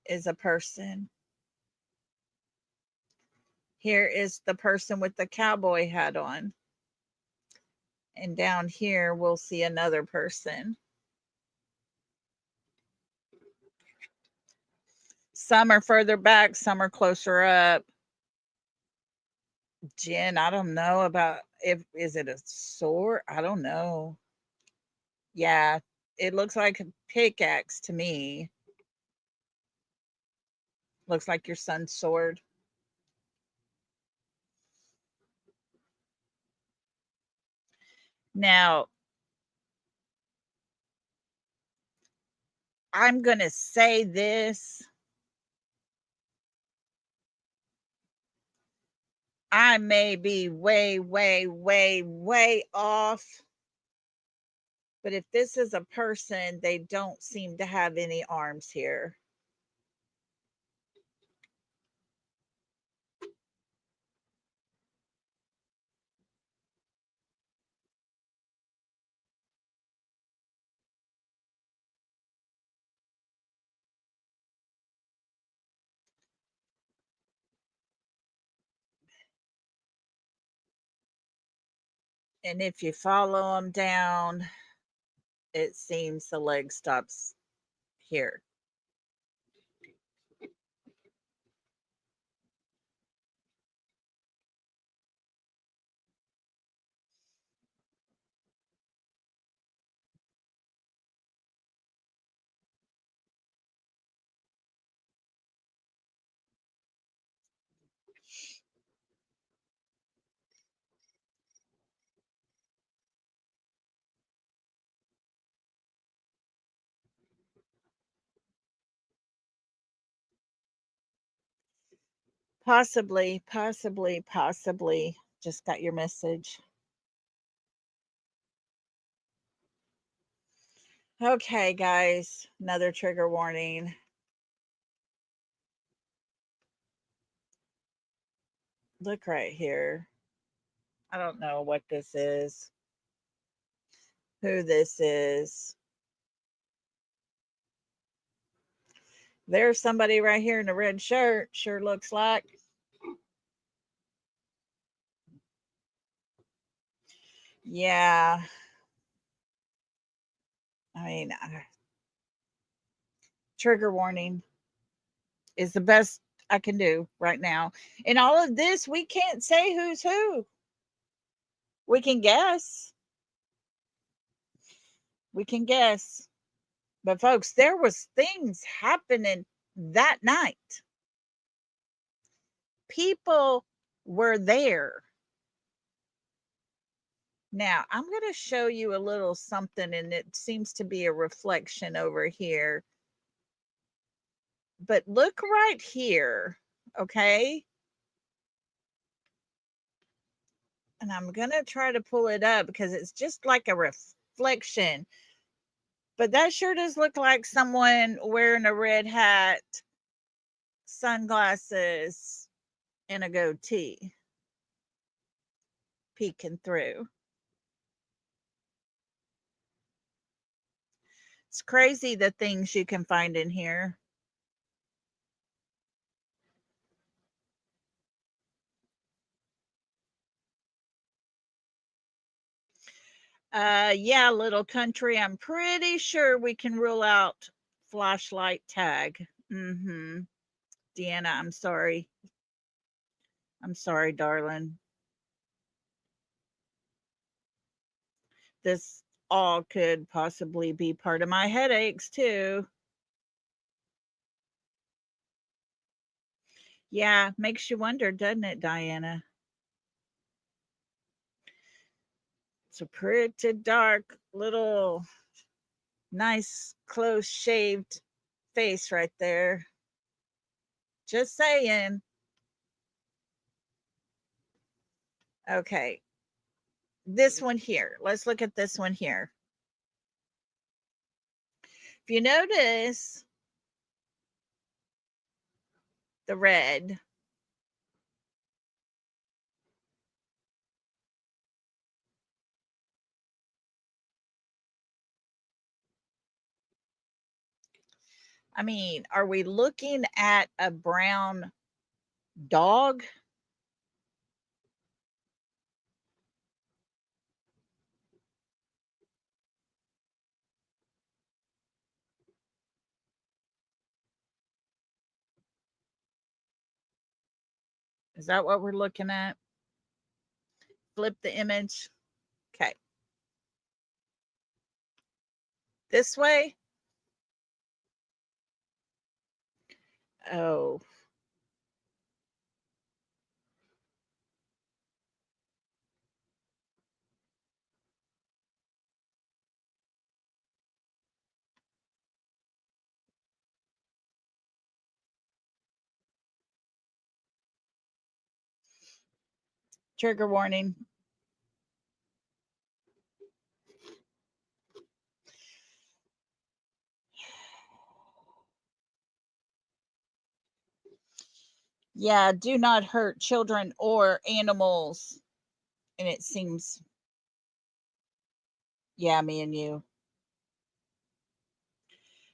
is a person. Here is the person with the cowboy hat on. And down here, we'll see another person. Some are further back, some are closer up. Jen, I don't know about is it a sword? I don't know. Yeah, it looks like a pickaxe to me. Looks like your son's sword. Now, I'm going to say this. I may be way, way, way, way off. But if this is a person, they don't seem to have any arms here. And if you follow them down, it seems the leg stops here. Possibly. Just got your message. Okay, guys, another trigger warning. Look right here. I don't know what this is, who this is. There's somebody right here in a red shirt, sure looks like. Yeah. I mean, trigger warning is the best I can do right now. In all of this, we can't say who's who. We can guess. We can guess. But folks, there was things happening that night. People were there. Now, I'm going to show you a little something, and it seems to be a reflection over here. But look right here, okay? And I'm going to try to pull it up because it's just like a reflection. But that sure does look like someone wearing a red hat, sunglasses, and a goatee peeking through. It's crazy the things you can find in here. Yeah, little country. I'm pretty sure we can rule out flashlight tag. Deanna, I'm sorry. I'm sorry, darling. This all could possibly be part of my headaches too. Yeah, makes you wonder, doesn't it, Diana? It's a pretty dark little nice close shaved face right there. Just saying. Okay. This one here. Let's look at this one here. If you notice the red, I mean, are we looking at a brown dog? Is that what we're looking at? Flip the image. Okay. This way. Oh. Trigger warning. Yeah, do not hurt children or animals. And it seems, yeah, me and you.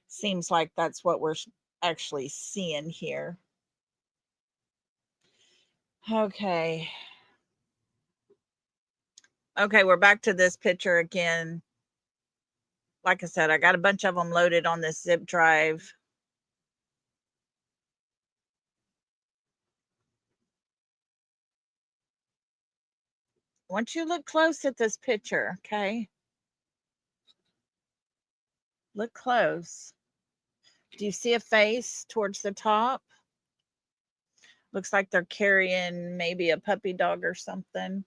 Seems like that's what we're actually seeing here. Okay. Okay, we're back to this picture again. Like I said, I got a bunch of them loaded on this zip drive. Once you look close at this picture, okay? Look close. Do you see a face towards the top? Looks like they're carrying maybe a puppy dog or something.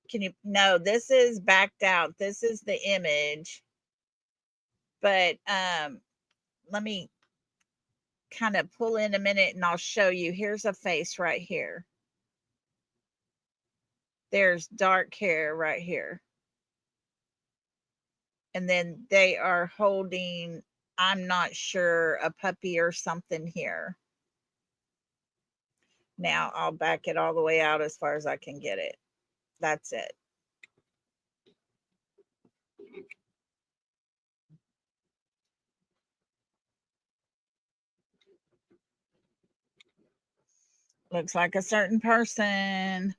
Can you? No, this is backed out. This is the image. But let me kind of pull in a minute and I'll show you. Here's a face right here. There's dark hair right here. And then they are holding, I'm not sure, a puppy or something here. Now I'll back it all the way out as far as I can get it. That's it. Looks like a certain person.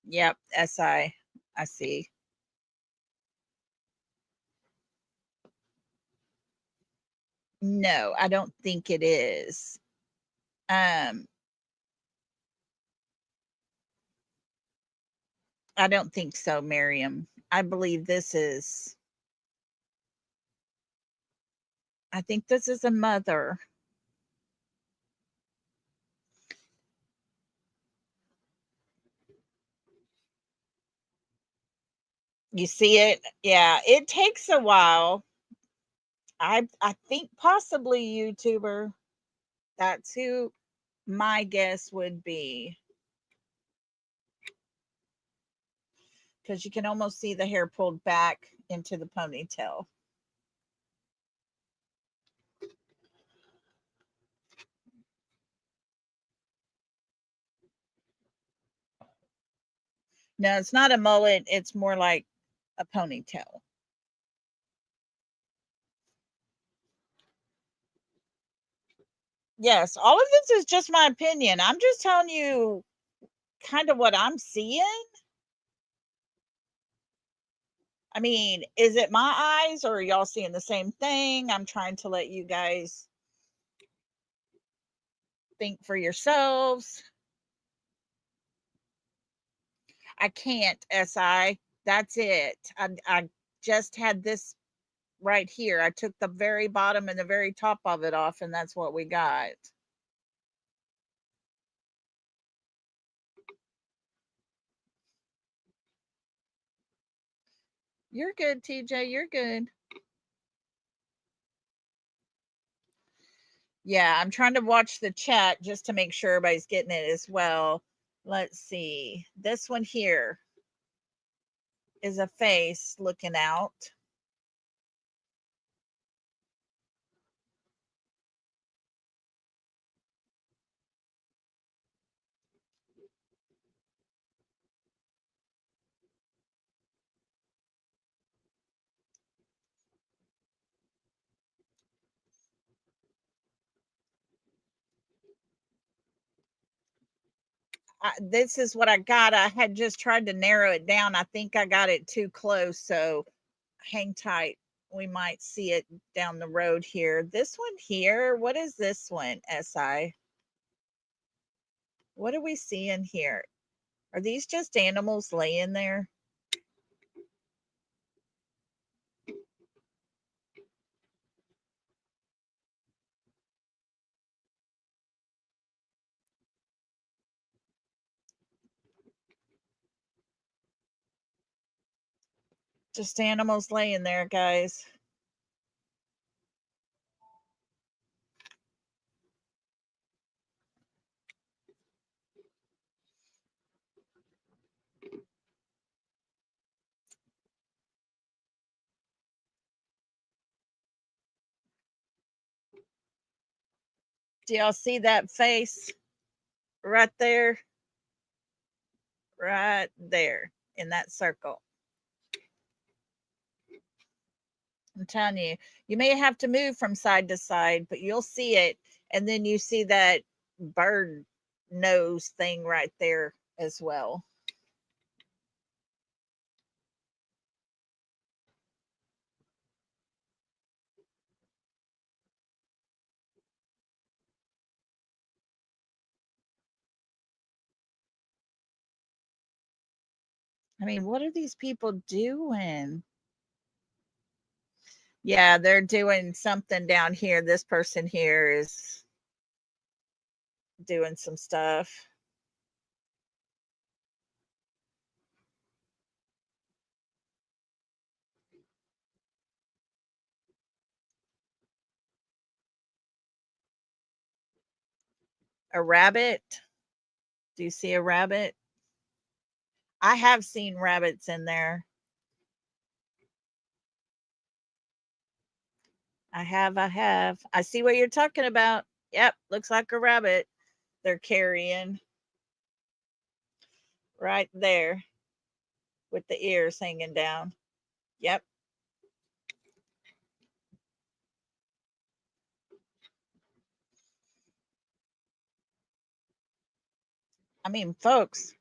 Yep, SI. I see. No, I don't think it is. I don't think so, Miriam. I believe this is, I think this is a mother. You see it? Yeah, it takes a while. I think possibly YouTuber. That's who my guess would be. Because you can almost see the hair pulled back into the ponytail. No, it's not a mullet. It's more like a ponytail. Yes, all of this is just my opinion. I'm just telling you kind of what I'm seeing. I mean, is it my eyes or are y'all seeing the same thing? I'm trying to let you guys think for yourselves. I can't, SI. That's it. I just had this right here. I took the very bottom and the very top of it off, and that's what we got. You're good, TJ. You're good. Yeah, I'm trying to watch the chat just to make sure everybody's getting it as well. Let's see. This one here is a face looking out. This is what I got. I had just tried to narrow it down. I think I got it too close. So hang tight. We might see it down the road here. This one here, what is this one, SI? What are we seeing here? Are these just animals laying there? Just animals laying there, guys. Do y'all see that face right there? Right there in that circle. I'm telling you, you may have to move from side to side, but you'll see it. And then you see that bird nose thing right there as well. I mean, what are these people doing? Yeah, they're doing something down here. This person here is doing some stuff. A rabbit. Do you see a rabbit? I have seen rabbits in there. I have. I see what you're talking about. Yep, looks like a rabbit they're carrying right there with the ears hanging down. Yep. I mean, folks,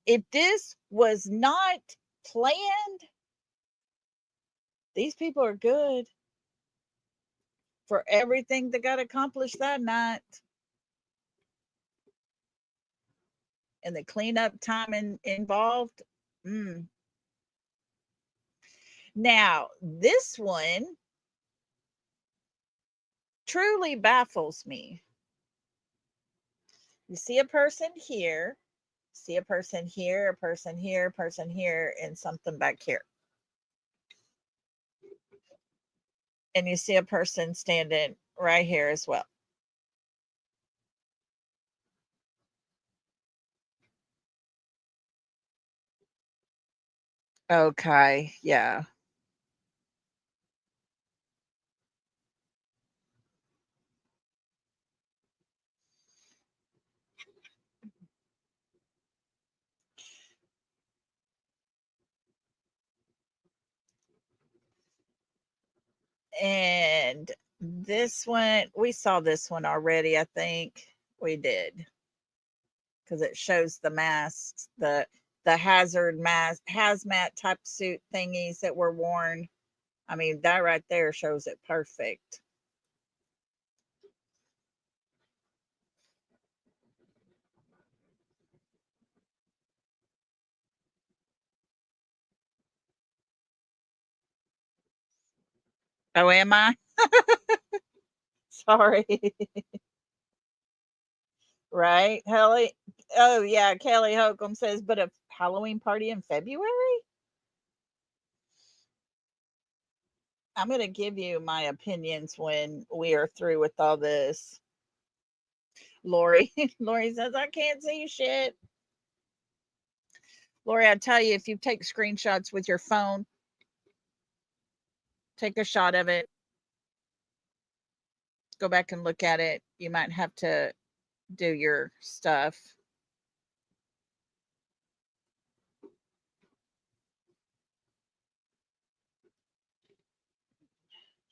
if this was not planned, these people are good for everything that got accomplished that night. And the cleanup time involved. Mm. Now, this one truly baffles me. You see a person here, see a person here, a person here, a person here, and something back here. And you see a person standing right here as well. Okay, yeah. And this one, we saw this one already, I think. We did. Because it shows the masks, the hazard mask, hazmat type suit thingies that were worn. I mean, that right there shows it perfect. Oh, am I? Sorry. Right, Kelly? Oh, yeah, Kelly Holcomb says, but a Halloween party in February? I'm going to give you my opinions when we are through with all this. Lori. Lori says, I can't see shit. Lori, I tell you, if you take screenshots with your phone, take a shot of it, go back and look at it. You might have to do your stuff.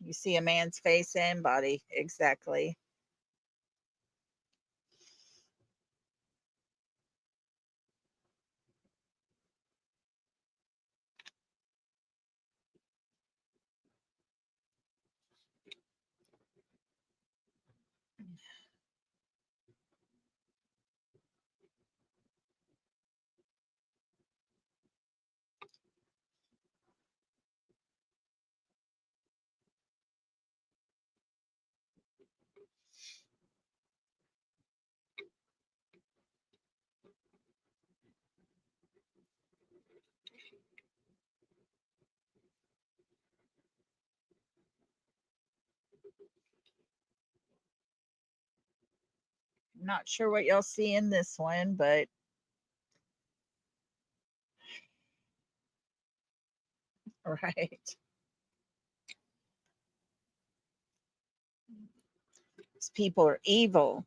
You see a man's face and body. Exactly. Not sure what y'all see in this one, but right. These people are evil.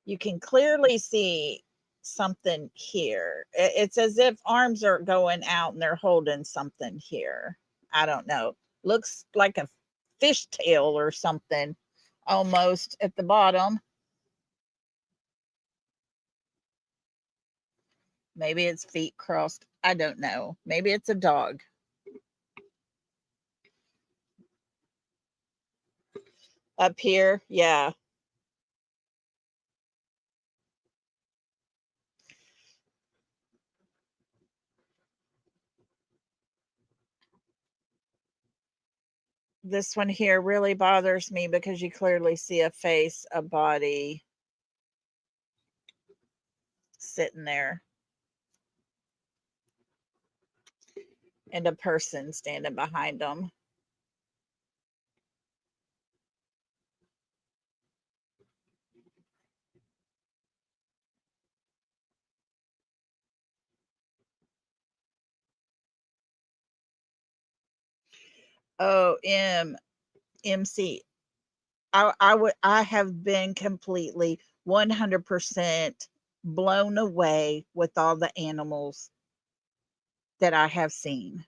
You can clearly see something here. It's as if arms are going out and they're holding something here. I don't know. Looks like a fish tail or something almost at the bottom. Maybe it's feet crossed. I don't know. Maybe it's a dog. Up here, yeah. This one here really bothers me because you clearly see a face, a body sitting there, and a person standing behind them. Oh, MC. I have been completely 100% blown away with all the animals that I have seen.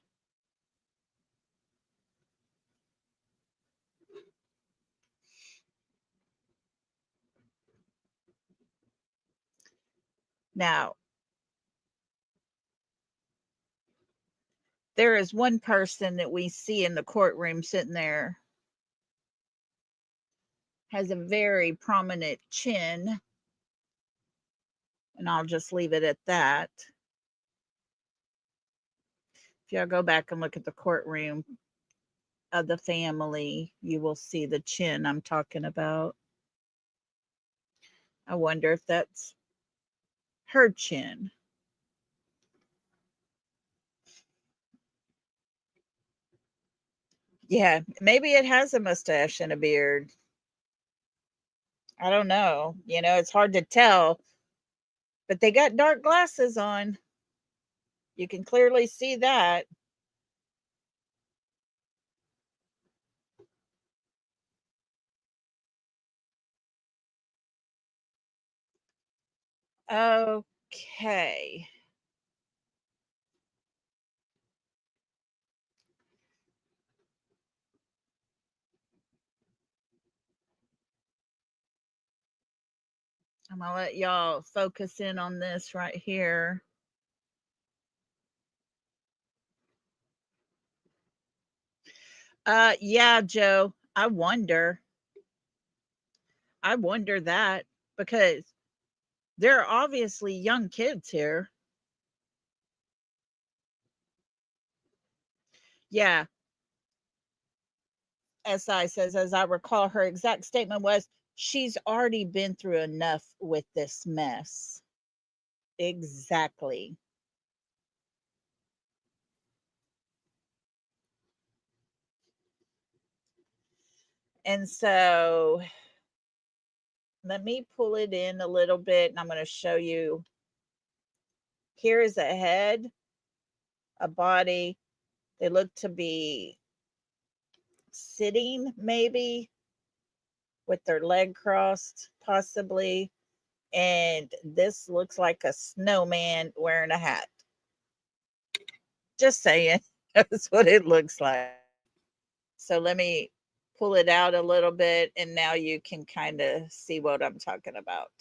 Now, there is one person that we see in the courtroom sitting there, has a very prominent chin, and I'll just leave it at that. If y'all go back and look at the courtroom of the family, you will see the chin I'm talking about. I wonder if that's her chin. Yeah, maybe it has a mustache and a beard. I don't know. It's hard to tell, but they got dark glasses on. You can clearly see that. Okay. I'm going to let y'all focus in on this right here. Yeah, Joe, I wonder that because there are obviously young kids here. Yeah. SI says, as I recall, her exact statement was, she's already been through enough with this mess. Exactly. And so let me pull it in a little bit and I'm going to show you. Here is a head, a body. They look to be sitting, maybe with their leg crossed, possibly. And this looks like a snowman wearing a hat. Just saying, that's what it looks like. So let me pull it out a little bit, and now you can kind of see what I'm talking about.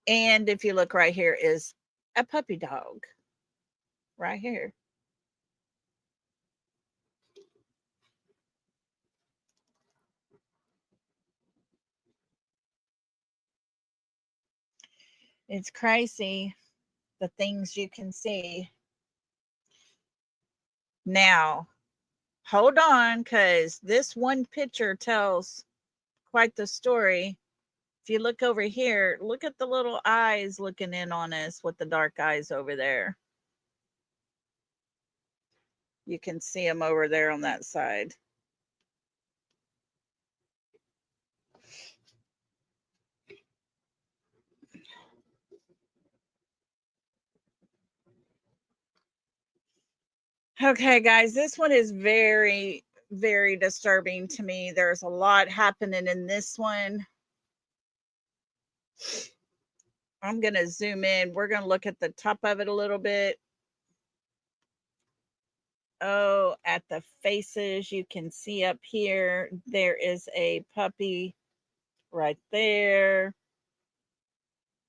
And if you look right here is a puppy dog right here. It's crazy the things you can see. Now, hold on, because this one picture tells quite the story. If you look over here, look at the little eyes looking in on us with the dark eyes over there. You can see them over there on that side. Okay, guys, this one is very, very disturbing to me. There's a lot happening in this one. I'm going to zoom in. We're going to look at the top of it a little bit. Oh, at the faces, you can see up here, there is a puppy right there.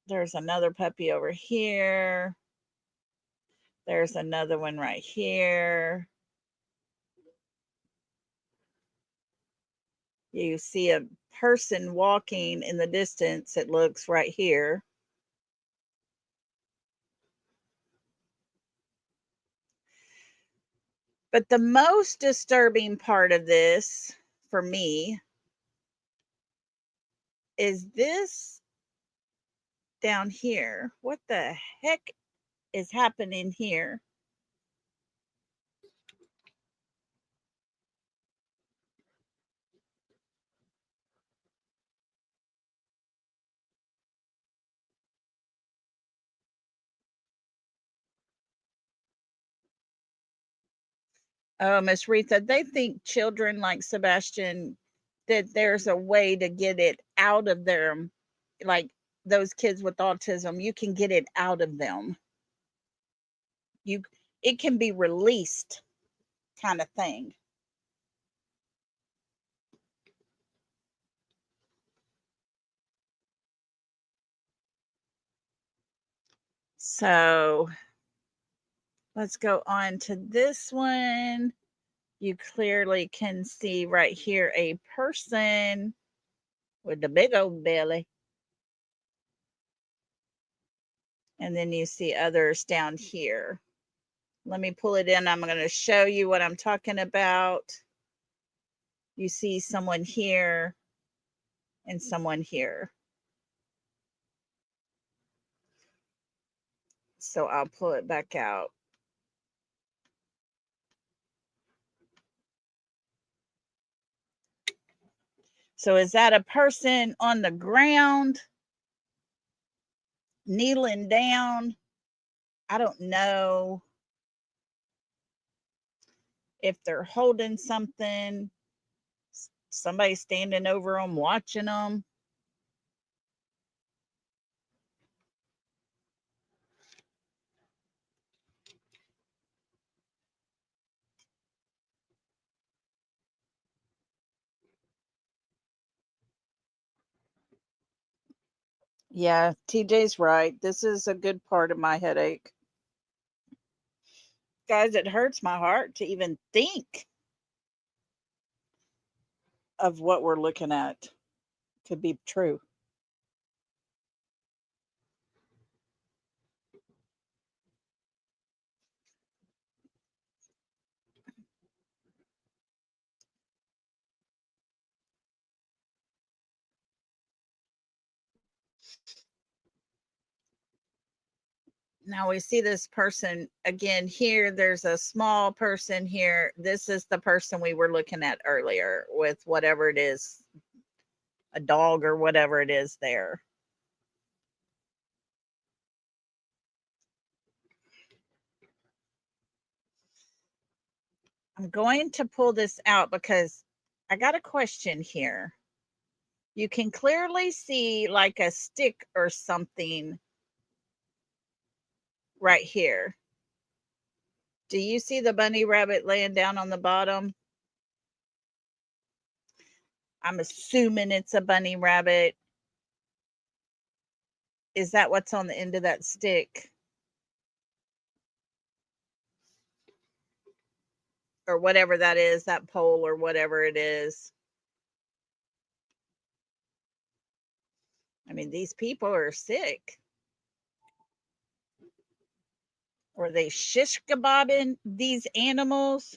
There's another puppy over here. There's another one right here. You see a person walking in the distance, it looks right here. But the most disturbing part of this for me is this down here. What the heck is happening here? Oh, Miss Retha, they think children like Sebastian, that there's a way to get it out of them, like those kids with autism, you can get it out of them. It can be released, kind of thing. So let's go on to this one. You clearly can see right here a person with the big old belly. And then you see others down here. Let me pull it in. I'm going to show you what I'm talking about. You see someone here and someone here. So I'll pull it back out. So is that a person on the ground, kneeling down? I don't know if they're holding something. Somebody standing over them, watching them. Yeah, TJ's right. This is a good part of my headache. Guys, it hurts my heart to even think of what we're looking at to be true. Now we see this person again here. There's a small person here. This is the person we were looking at earlier with whatever it is, a dog or whatever it is there. I'm going to pull this out because I got a question here. You can clearly see like a stick or something right here. Do you see the bunny rabbit laying down on the bottom? I'm assuming it's a bunny rabbit. Is that what's on the end of that stick? Or whatever that is, that pole or whatever it is. I mean, these people are sick. Or they shish kebabbing these animals?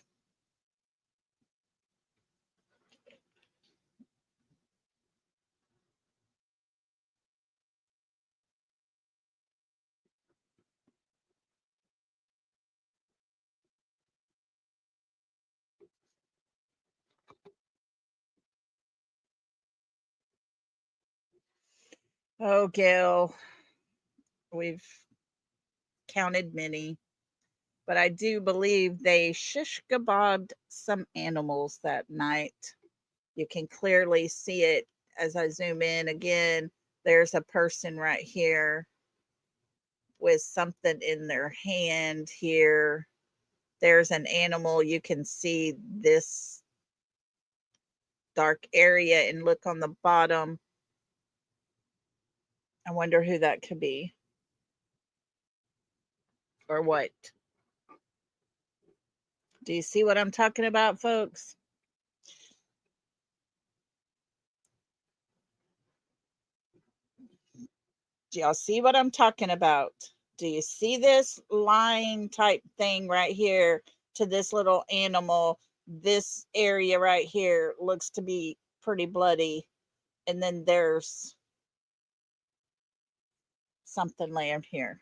Oh, Gail, we've counted many, but I do believe they shish kebabbed some animals that night. You can clearly see it as I zoom in again. There's a person right here with something in their hand here. There's an animal. You can see this dark area and look on the bottom. I wonder who that could be or what. Do you see what I'm talking about, folks? Do y'all see what I'm talking about? Do you see this line type thing right here to this little animal? This area right here looks to be pretty bloody. And then there's something laying here.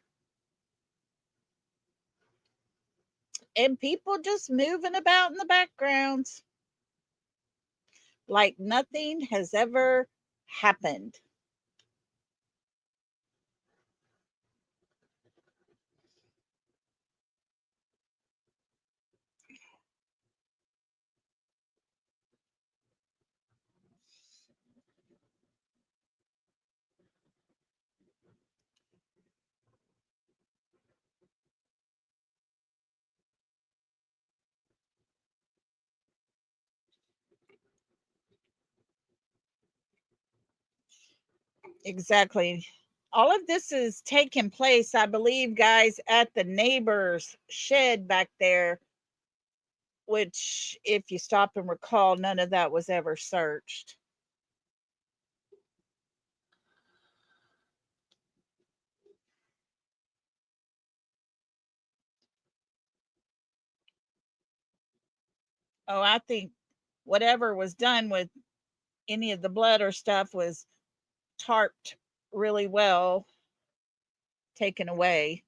And people just moving about in the background like nothing has ever happened. Exactly. All of this is taking place, I believe, guys, at the neighbor's shed back there, which, if you stop and recall, none of that was ever searched. Oh, I think whatever was done with any of the blood or stuff was tarped really well, taken away.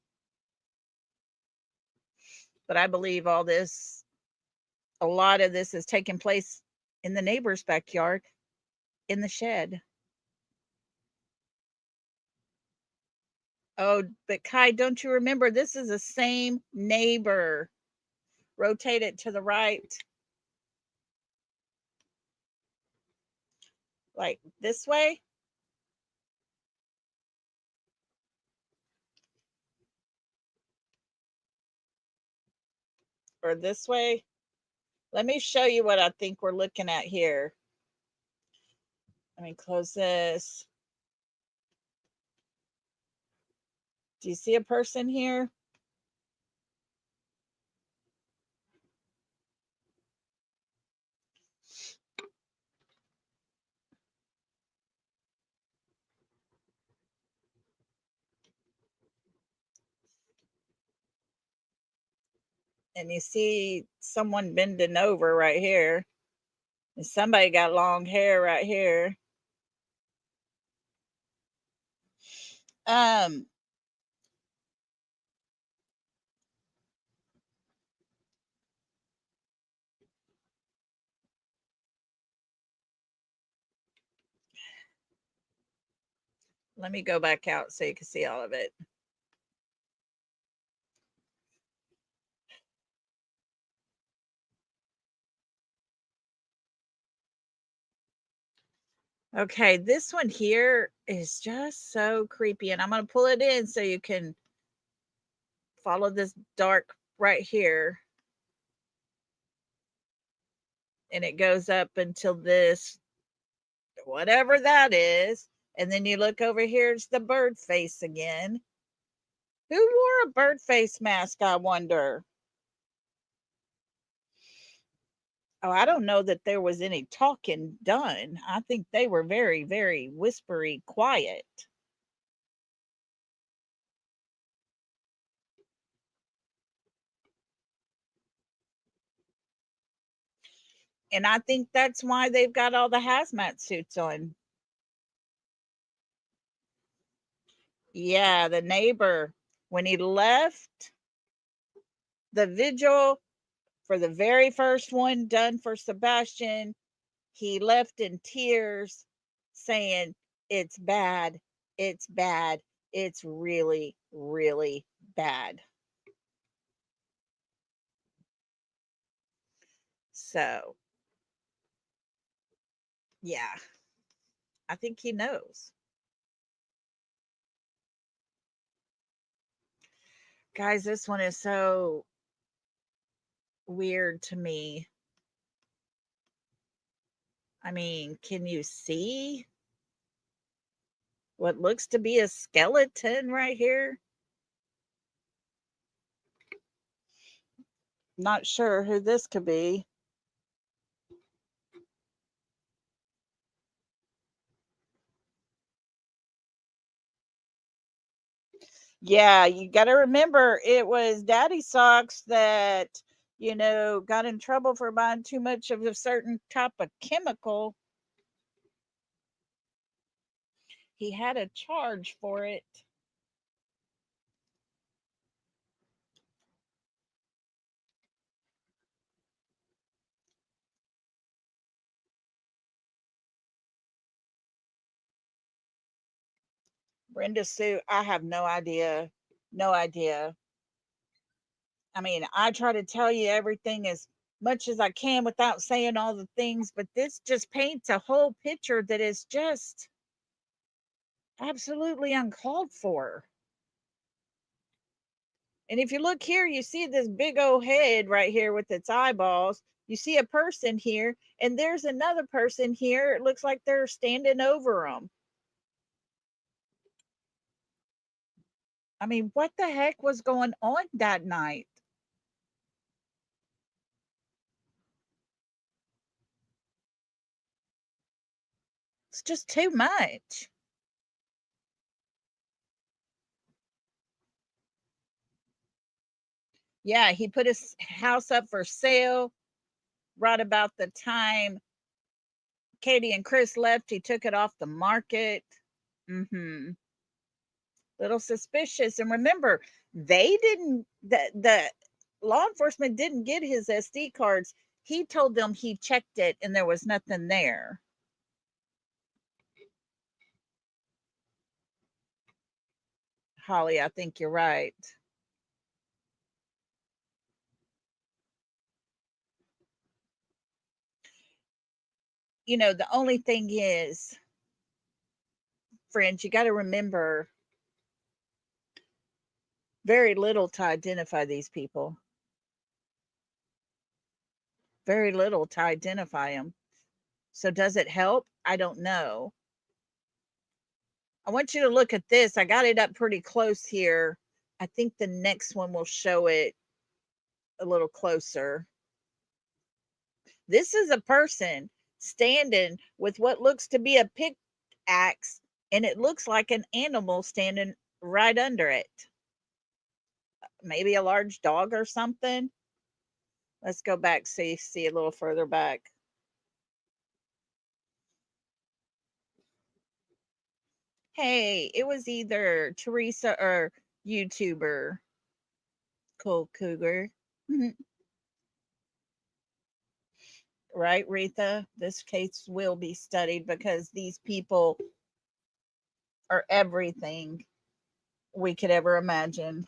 But I believe all this, a lot of this is taking place in the neighbor's backyard in the shed. Oh, but Kai, don't you remember? This is the same neighbor. Rotate it to the right, like this way. Or this way. Let me show you what I think we're looking at here. Let me close this. Do you see a person here? And you see someone bending over right here. And somebody got long hair right here. Um, let me go back out so you can see all of it. Okay, this one here is just so creepy, and I'm going to pull it in so you can follow this dark right here. And it goes up until this, whatever that is. And then you look over here, it's the bird face again. Who wore a bird face mask, I wonder? Oh, I don't know that there was any talking done. I think they were very, very whispery, quiet. And I think that's why they've got all the hazmat suits on. Yeah, the neighbor, when he left the vigil for the very first one done for Sebastian, he left in tears saying, "It's bad. It's bad. It's really, really bad. So, yeah, I think he knows. Guys, this one is so weird to me. I mean, can you see what looks to be a skeleton right here? Not sure who this could be. Yeah, you got to remember it was Daddy Socks that, got in trouble for buying too much of a certain type of chemical. He had a charge for it. Brenda Sue, I have no idea. No idea. I mean, I try to tell you everything as much as I can without saying all the things, but this just paints a whole picture that is just absolutely uncalled for. And if you look here, you see this big old head right here with its eyeballs. You see a person here, and there's another person here. It looks like they're standing over them. I mean, what the heck was going on that night? It's just too much. Yeah, he put his house up for sale right about the time Katie and Chris left. He took it off the market. Mm-hmm. Little suspicious. And remember, they didn't, the law enforcement didn't get his SD cards. He told them he checked it and there was nothing there. Holly, I think you're right. The only thing is, friends, you got to remember very little to identify these people. Very little to identify them. So, does it help? I don't know. I want you to look at this. I got it up pretty close here. I think the next one will show it a little closer. This is a person standing with what looks to be a pickaxe, and it looks like an animal standing right under it. Maybe a large dog or something. Let's go back, see a little further back. Hey, it was either Teresa or YouTuber. Cool Cougar. Right, Retha? This case will be studied because these people are everything we could ever imagine.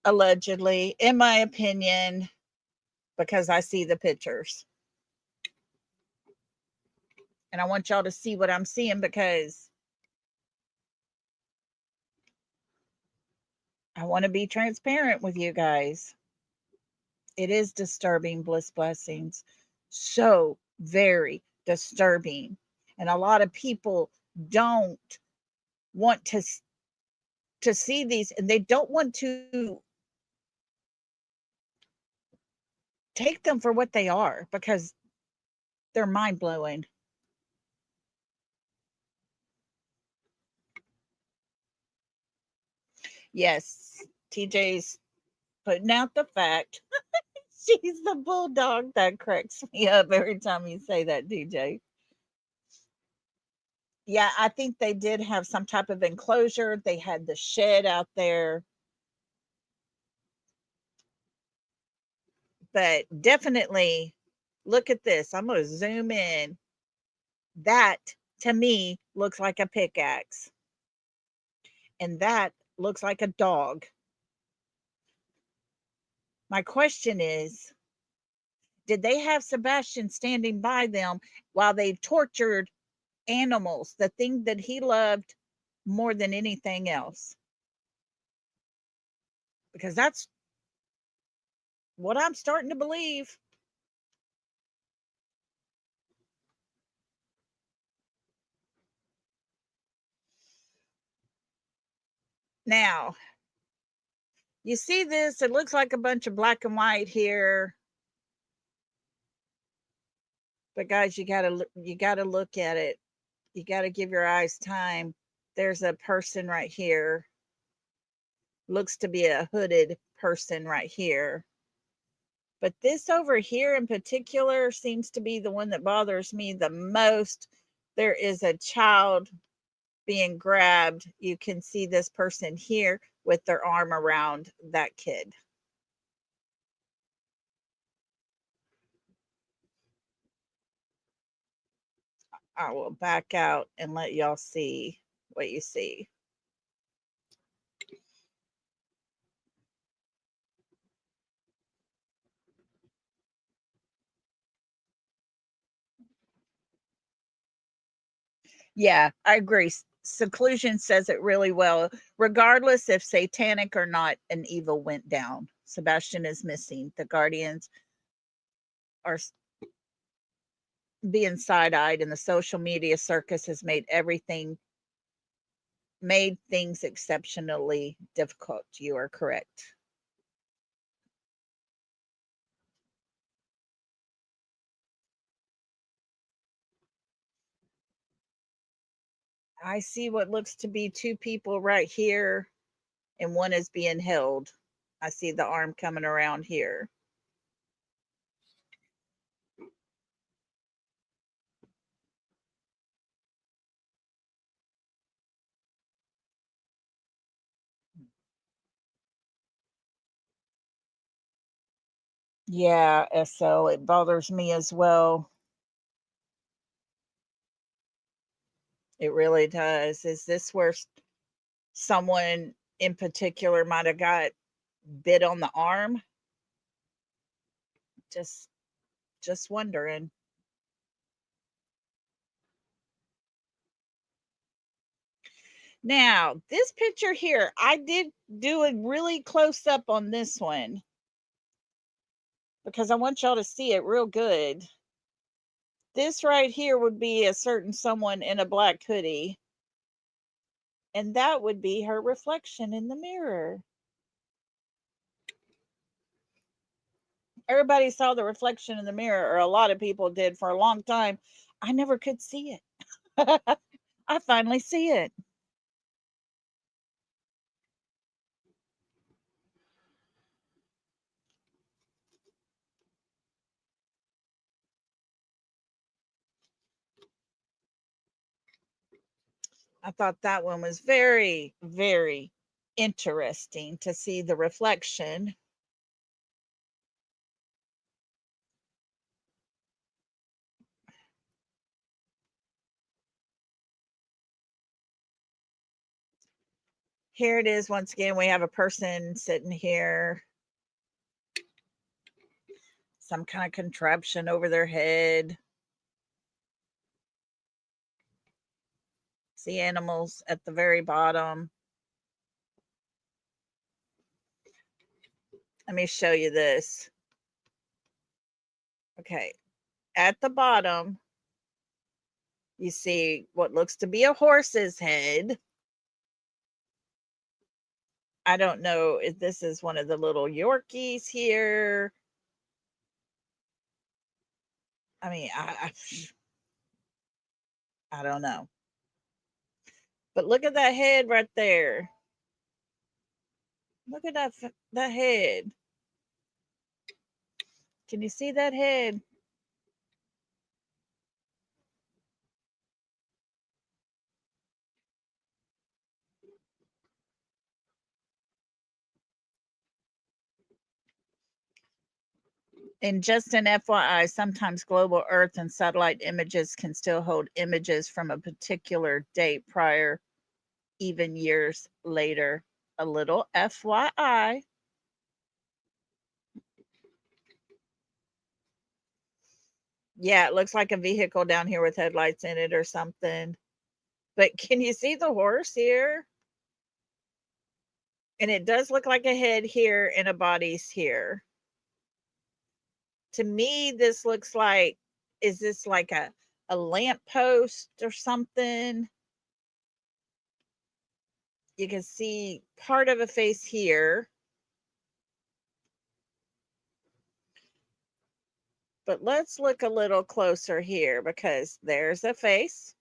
Allegedly, in my opinion, because I see the pictures. And I want y'all to see what I'm seeing because I want to be transparent with you guys. It is disturbing, Bliss Blessings. So very disturbing. And a lot of people don't want to see these, and they don't want to take them for what they are because they're mind blowing. Yes, TJ's putting out the fact. She's the bulldog that cracks me up every time you say that, DJ. Yeah, I think they did have some type of enclosure. They had the shed out there. But definitely look at this. I'm going to zoom in. That to me looks like a pickaxe. And that looks like a dog. My question is, did they have Sebastian standing by them while they tortured animals, the thing that he loved more than anything else? Because that's what I'm starting to believe. Now, you see this, it looks like a bunch of black and white here. But guys, you got to look at it. You got to give your eyes time. There's a person right here. Looks to be a hooded person right here. But this over here in particular seems to be the one that bothers me the most. There is a child being grabbed. You can see this person here with their arm around that kid. I will back out and let y'all see what you see. Yeah, I agree. Seclusion says it really well. Regardless if satanic or not, an evil went down. Sebastian is missing. The guardians are being side-eyed, and the social media circus has made things exceptionally difficult. You are correct. I see what looks to be two people right here, and one is being held. I see the arm coming around here. Yeah, SO, it bothers me as well. It really does. Is this where someone in particular might have got bit on the arm? Just wondering. Now, this picture here, I did do a really close up on this one because I want y'all to see it real good. This right here would be a certain someone in a black hoodie, and that would be her reflection in the mirror. Everybody saw the reflection in the mirror, or a lot of people did for a long time. I never could see it. I finally see it. I thought that one was very, very interesting to see the reflection. Here it is. Once again, we have a person sitting here, some kind of contraption over their head. See animals at the very bottom. Let me show you this. Okay, at the bottom, you see what looks to be a horse's head. I don't know if this is one of the little Yorkies here. I mean, I don't know. But look at that head right there. Look at that head. Can you see that head? And just an FYI, sometimes global Earth and satellite images can still hold images from a particular date prior, even years later. A little FYI. Yeah, it looks like a vehicle down here with headlights in it or something. But can you see the horse here? And it does look like a head here and a body's here. To me, this looks like, is this like a lamppost or something? You can see part of a face here. But let's look a little closer here because there's a face.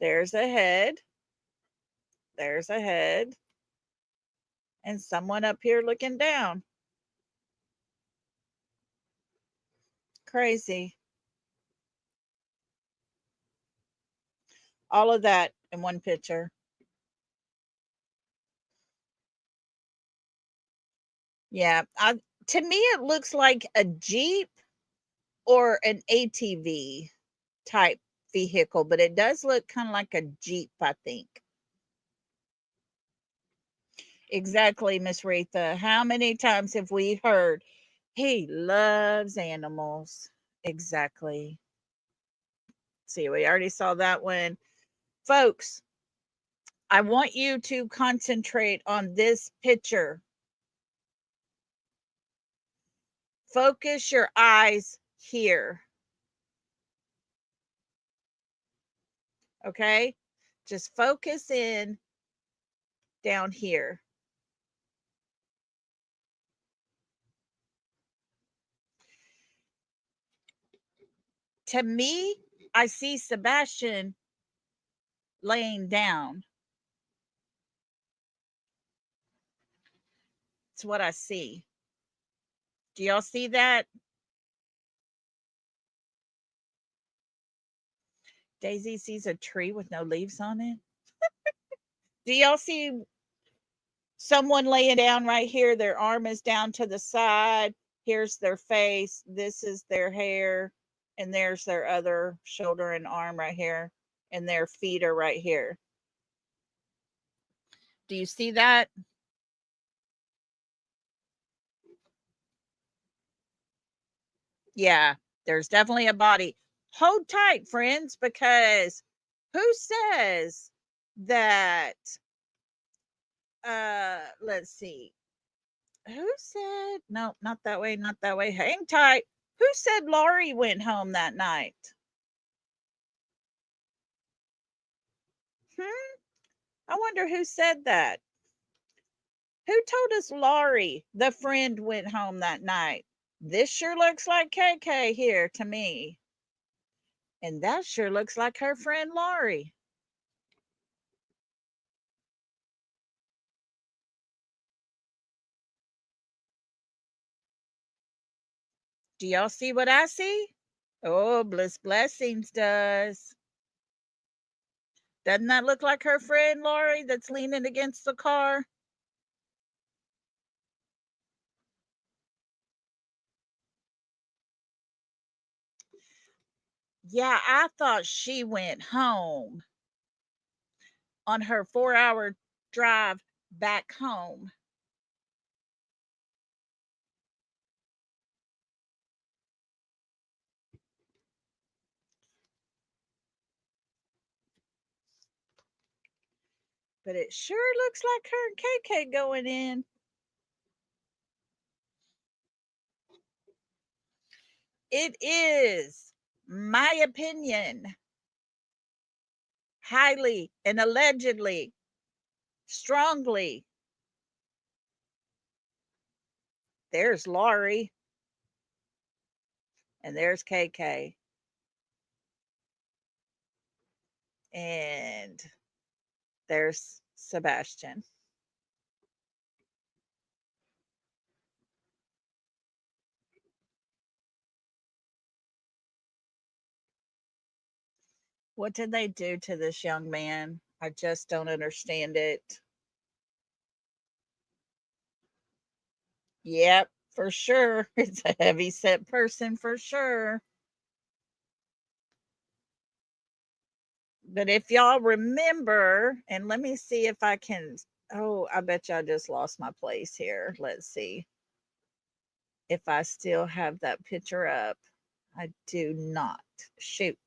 There's a head. There's a head. And someone up here looking down. Crazy. All of that in one picture. Yeah. To me, it looks like a Jeep or an ATV type vehicle, but it does look kind of like a Jeep, I think. Exactly, Miss Retha. How many times have we heard he loves animals? Exactly. See, we already saw that one. Folks, I want you to concentrate on this picture. Focus your eyes here. Okay? Just focus in down here. To me, I see Sebastian laying down. It's what I see. Do y'all see that? Daisy sees a tree with no leaves on it. Do y'all see someone laying down right here? Their arm is down to the side. Here's their face. This is their hair. And there's their other shoulder and arm right here. And their feet are right here. Do you see that? Yeah, there's definitely a body. Hold tight, friends, because who says that? Let's see. Who said no, not that way, not that way. Hang tight. Who said Laurie went home that night? I wonder who said that. Who told us Laurie, the friend, went home that night? This sure looks like KK here to me. And that sure looks like her friend Laurie. Do y'all see what I see? Oh, Bliss Blessings does. Doesn't that look like her friend Laurie that's leaning against the car? Yeah, I thought she went home on her 4-hour drive back home. But it sure looks like her and KK going in. It is my opinion, highly and allegedly, strongly. There's Laurie. And there's KK. And there's Sebastian. What did they do to this young man? I just don't understand it. Yep, for sure. It's a heavy set person for sure. But if y'all remember, and let me see if I can. Oh, I bet you I just lost my place here. Let's see if I still have that picture up. I do not. Shoot.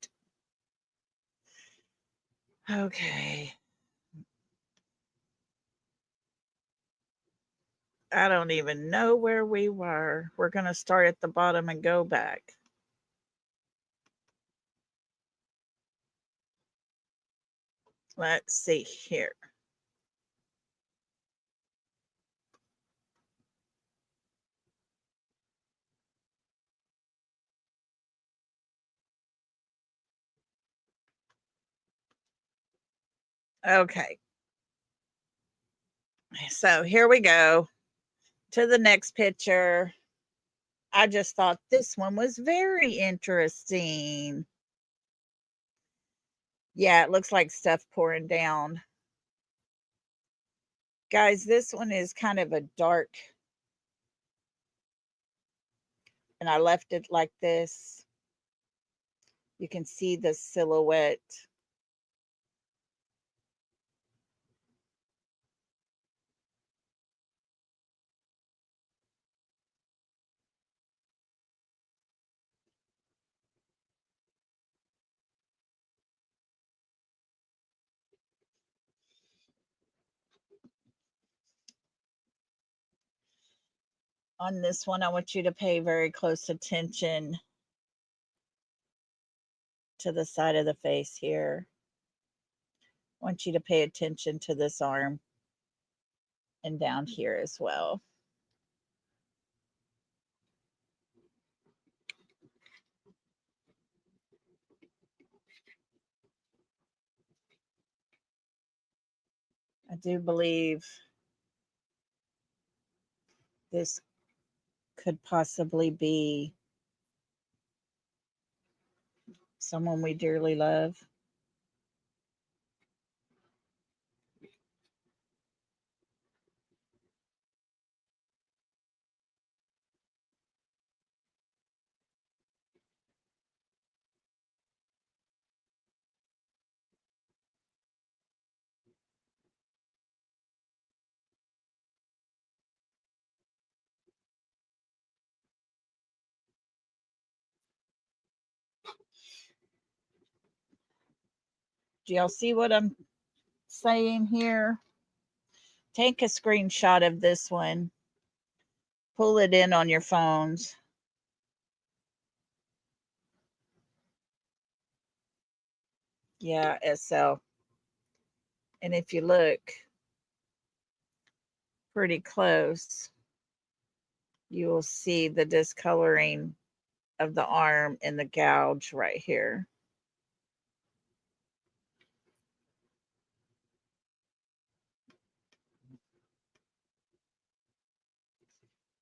Okay. I don't even know where we were. We're going to start at the bottom and go back. Let's see here. Okay. So here we go to the next picture. I just thought this one was very interesting. Yeah, it looks like stuff pouring down. Guys, this one is kind of a dark, and I left it like this. You can see the silhouette. On this one, I want you to pay very close attention to the side of the face here. I want you to pay attention to this arm and down here as well. I do believe this could possibly be someone we dearly love. Do y'all see what I'm saying here? Take a screenshot of this one. Pull it in on your phones. Yeah, SL. And if you look pretty close, you will see the discoloring of the arm and the gouge right here.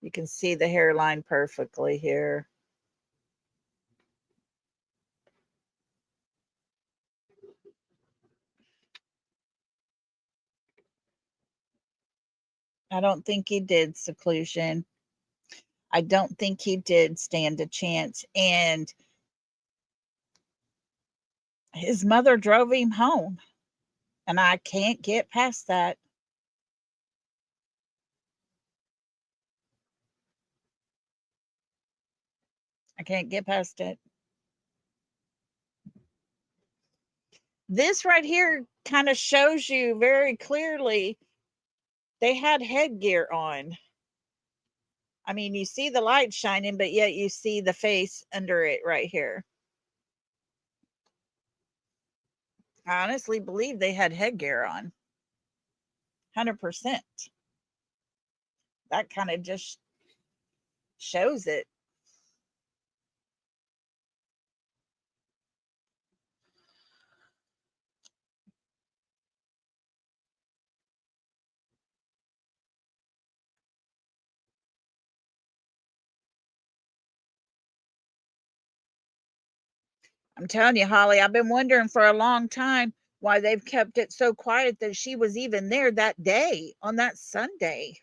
You can see the hairline perfectly here. I don't think he did seclusion. I don't think he did stand a chance. And his mother drove him home. And I can't get past that. I can't get past it. This right here kind of shows you very clearly they had headgear on. I mean, you see the light shining, but yet you see the face under it right here. I honestly believe they had headgear on. 100%. That kind of just shows it. I'm telling you, Holly, I've been wondering for a long time why they've kept it so quiet that she was even there that day on that Sunday.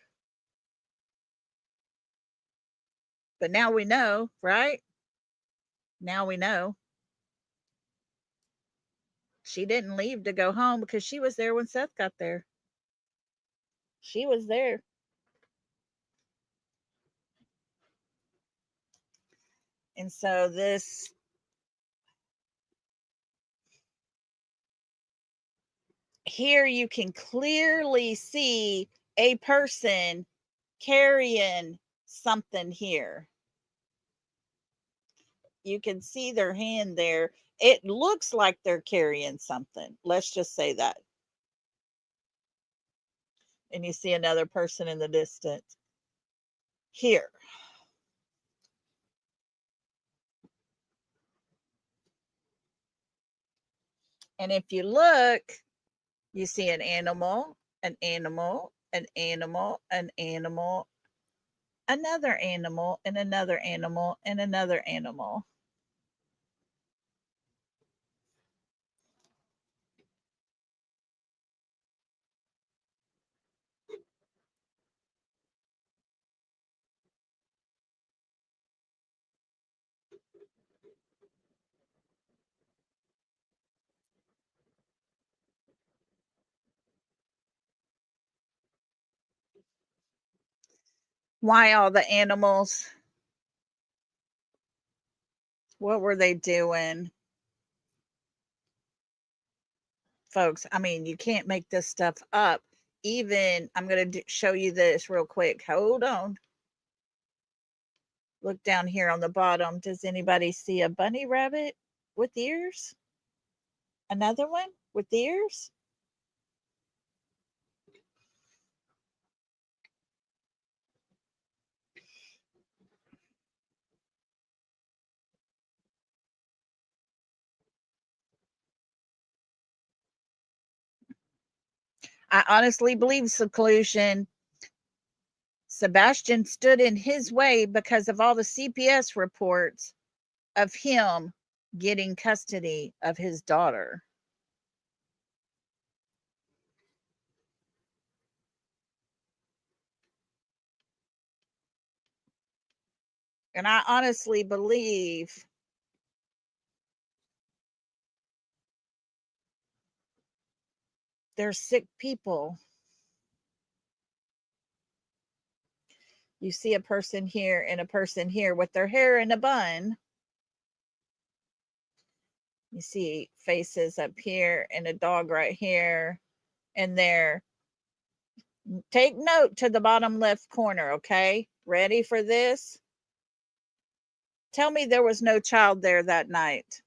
But now we know, right? Now we know. She didn't leave to go home because she was there when Seth got there. She was there. And so this here you can clearly see a person carrying something here. You can see their hand there. It looks like they're carrying something. Let's just say that. And you see another person in the distance here. And if you look, you see an animal, an animal, an animal, an animal, another animal, and another animal, and another animal. Why all the animals? What were they doing? Folks, I mean, you can't make this stuff up. Even, I'm going to show you this real quick. Hold on. Look down here on the bottom. Does anybody see a bunny rabbit with ears? Another one with ears? I honestly believe seclusion. Sebastian stood in his way because of all the CPS reports of him getting custody of his daughter. And I honestly believe they're sick people. You see a person here and a person here with their hair in a bun. You see faces up here and a dog right here and there. Take note to the bottom left corner, okay? Ready for this? Tell me there was no child there that night.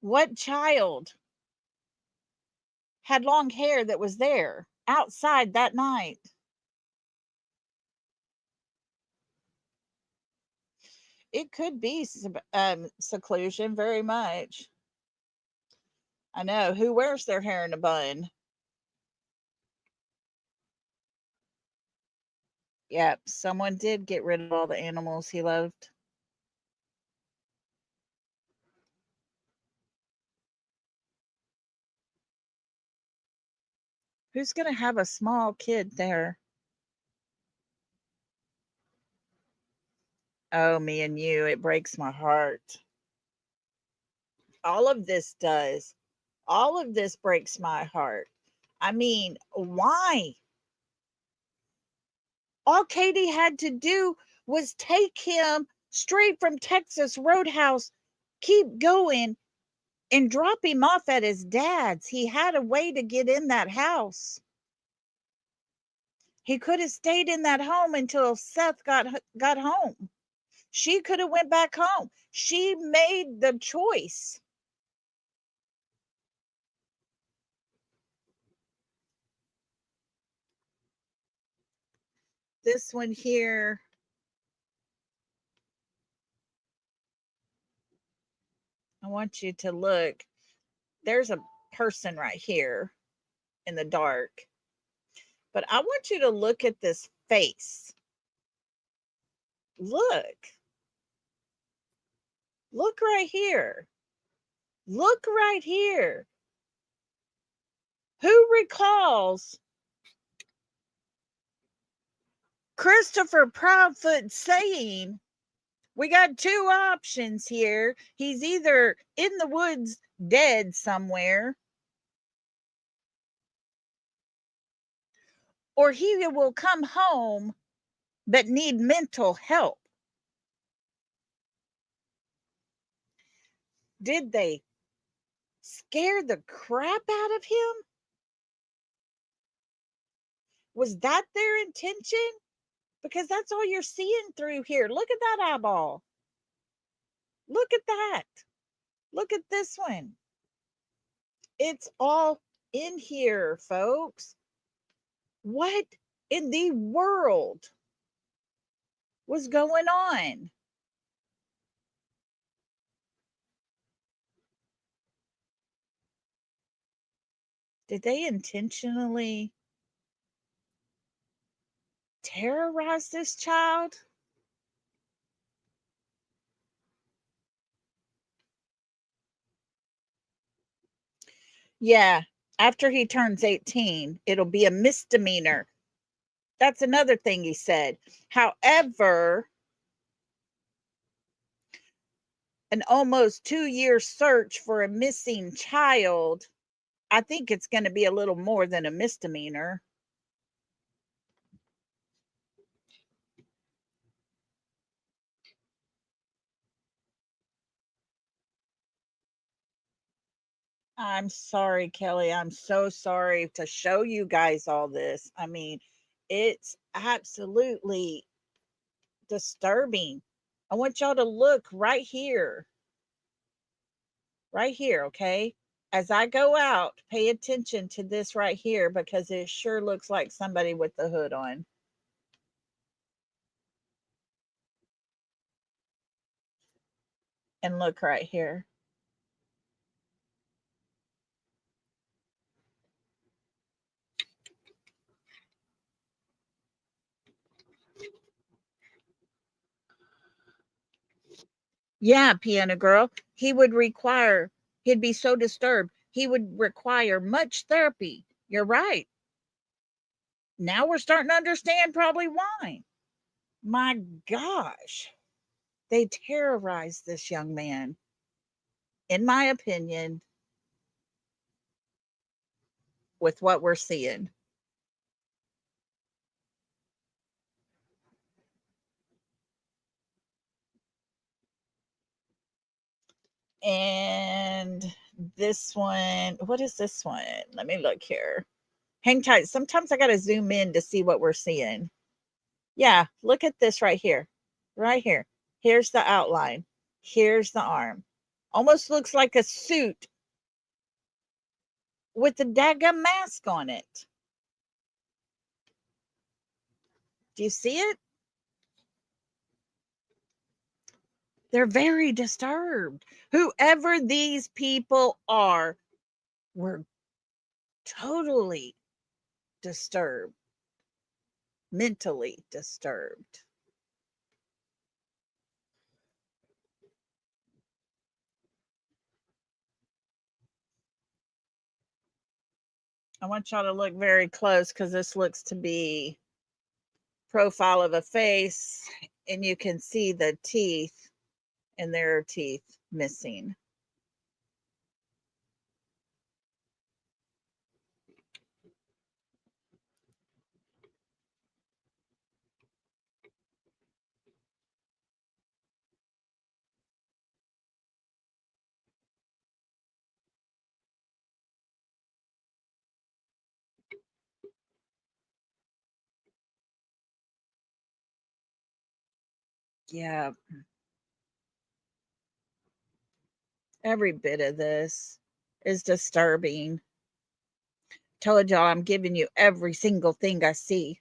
What child had long hair that was there outside that night? It could be seclusion, very much. I know. Who wears their hair in a bun? Yep, someone did get rid of all the animals he loved. Who's going to have a small kid there? Oh, me and you, it breaks my heart. All of this does. All of this breaks my heart. I mean, why? All Katie had to do was take him straight from Texas Roadhouse, keep going, and drop him off at his dad's. He had a way to get in that house. He could have stayed in that home until Seth got home. She could have went back home. She made the choice. This one here, I want you to look. There's a person right here in the dark. But I want you to look at this face. Look. Look right here. Look right here. Who recalls Christopher Proudfoot saying, we got two options here. He's either in the woods dead somewhere, or he will come home but need mental help. Did they scare the crap out of him? Was that their intention? Because that's all you're seeing through here. Look at that eyeball. Look at that. Look at this one. It's all in here, folks. What in the world was going on? Did they intentionally terrorize this child? Yeah, after he turns 18, it'll be a misdemeanor. That's another thing he said. However, an almost 2-year search for a missing child, I think it's going to be a little more than a misdemeanor. I'm sorry, Kelly. I'm so sorry to show you guys all this. I mean, it's absolutely disturbing. I want y'all to look right here. Right here, okay? As I go out, pay attention to this right here because it sure looks like somebody with the hood on. And look right here. Yeah, piano girl. He'd be so disturbed. He would require much therapy. You're right. Now we're starting to understand probably why. My gosh. They terrorized this young man. In my opinion, with what we're seeing. And this one, what is this one? Let me look here. Hang tight. Sometimes I got to zoom in to see what we're seeing. Yeah, look at this right here. Right here. Here's the outline. Here's the arm. Almost looks like a suit with the daggum mask on it. Do you see it? They're very disturbed. Whoever these people are were totally disturbed, mentally disturbed. I want y'all to look very close because this looks to be profile of a face, and you can see the teeth, and there are teeth missing. Yeah. Every bit of this is disturbing. Told y'all I'm giving you every single thing I see.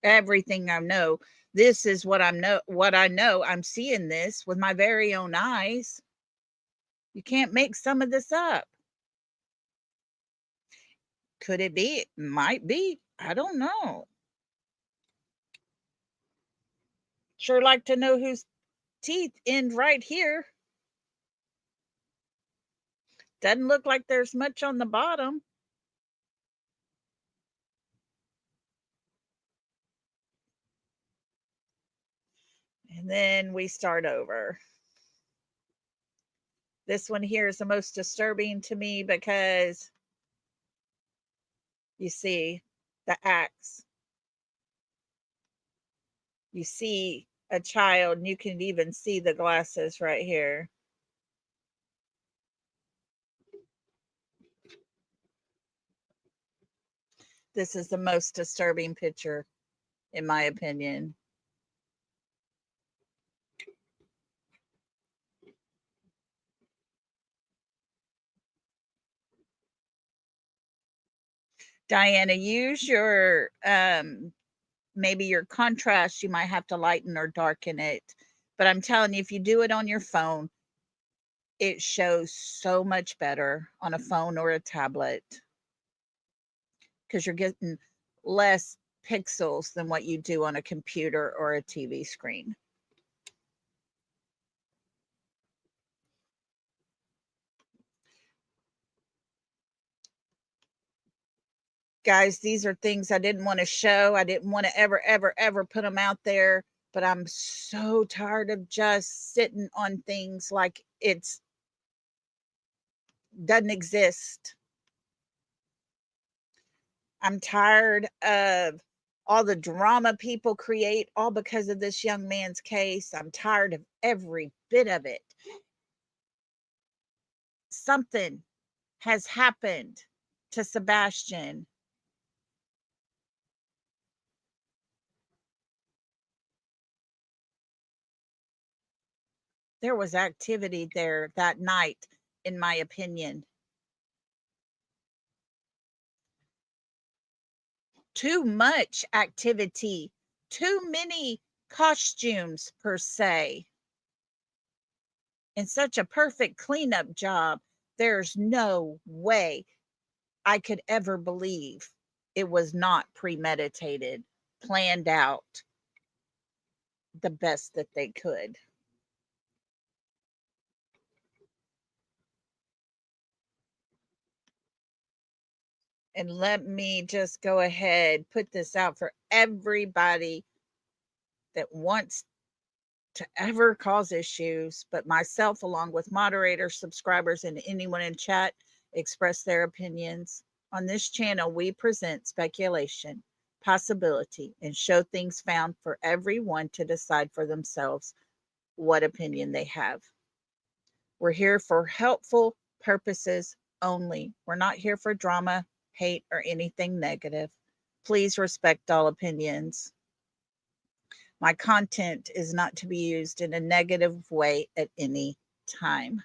Everything I know. This is what I know. I'm seeing this with my very own eyes. You can't make some of this up. Could it be? It might be. I don't know. Sure like to know whose teeth end right here. Doesn't look like there's much on the bottom. And then we start over. This one here is the most disturbing to me because you see the axe. You see a child, and you can even see the glasses right here. This is the most disturbing picture, in my opinion. Diana, use your maybe your contrast, you might have to lighten or darken it. But I'm telling you, if you do it on your phone, it shows so much better on a phone or a tablet because you're getting less pixels than what you do on a computer or a TV screen. Guys, these are things I didn't want to show. I didn't want to ever put them out there, but I'm so tired of just sitting on things like it's doesn't exist. I'm tired of all the drama people create all because of this young man's case. I'm tired of every bit of it. Something has happened to Sebastian. There was activity there that night, in my opinion. Too much activity, too many costumes, per se, in such a perfect cleanup job. There's no way I could ever believe it was not premeditated, planned out the best that they could. And let me just go ahead, put this out for everybody that wants to ever cause issues, but myself, along with moderators, subscribers, and anyone in chat, express their opinions. On this channel, we present speculation, possibility, and show things found for everyone to decide for themselves what opinion they have. We're here for helpful purposes only. We're not here for drama, hate, or anything negative. Please respect all opinions. My content is not to be used in a negative way at any time.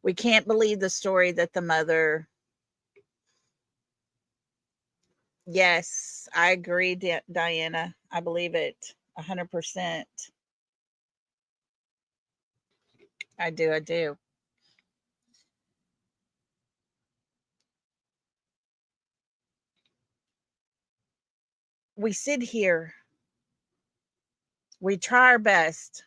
We can't believe the story that the mother. Yes, I agree, Diana. I believe it 100%. I do. We sit here, we try our best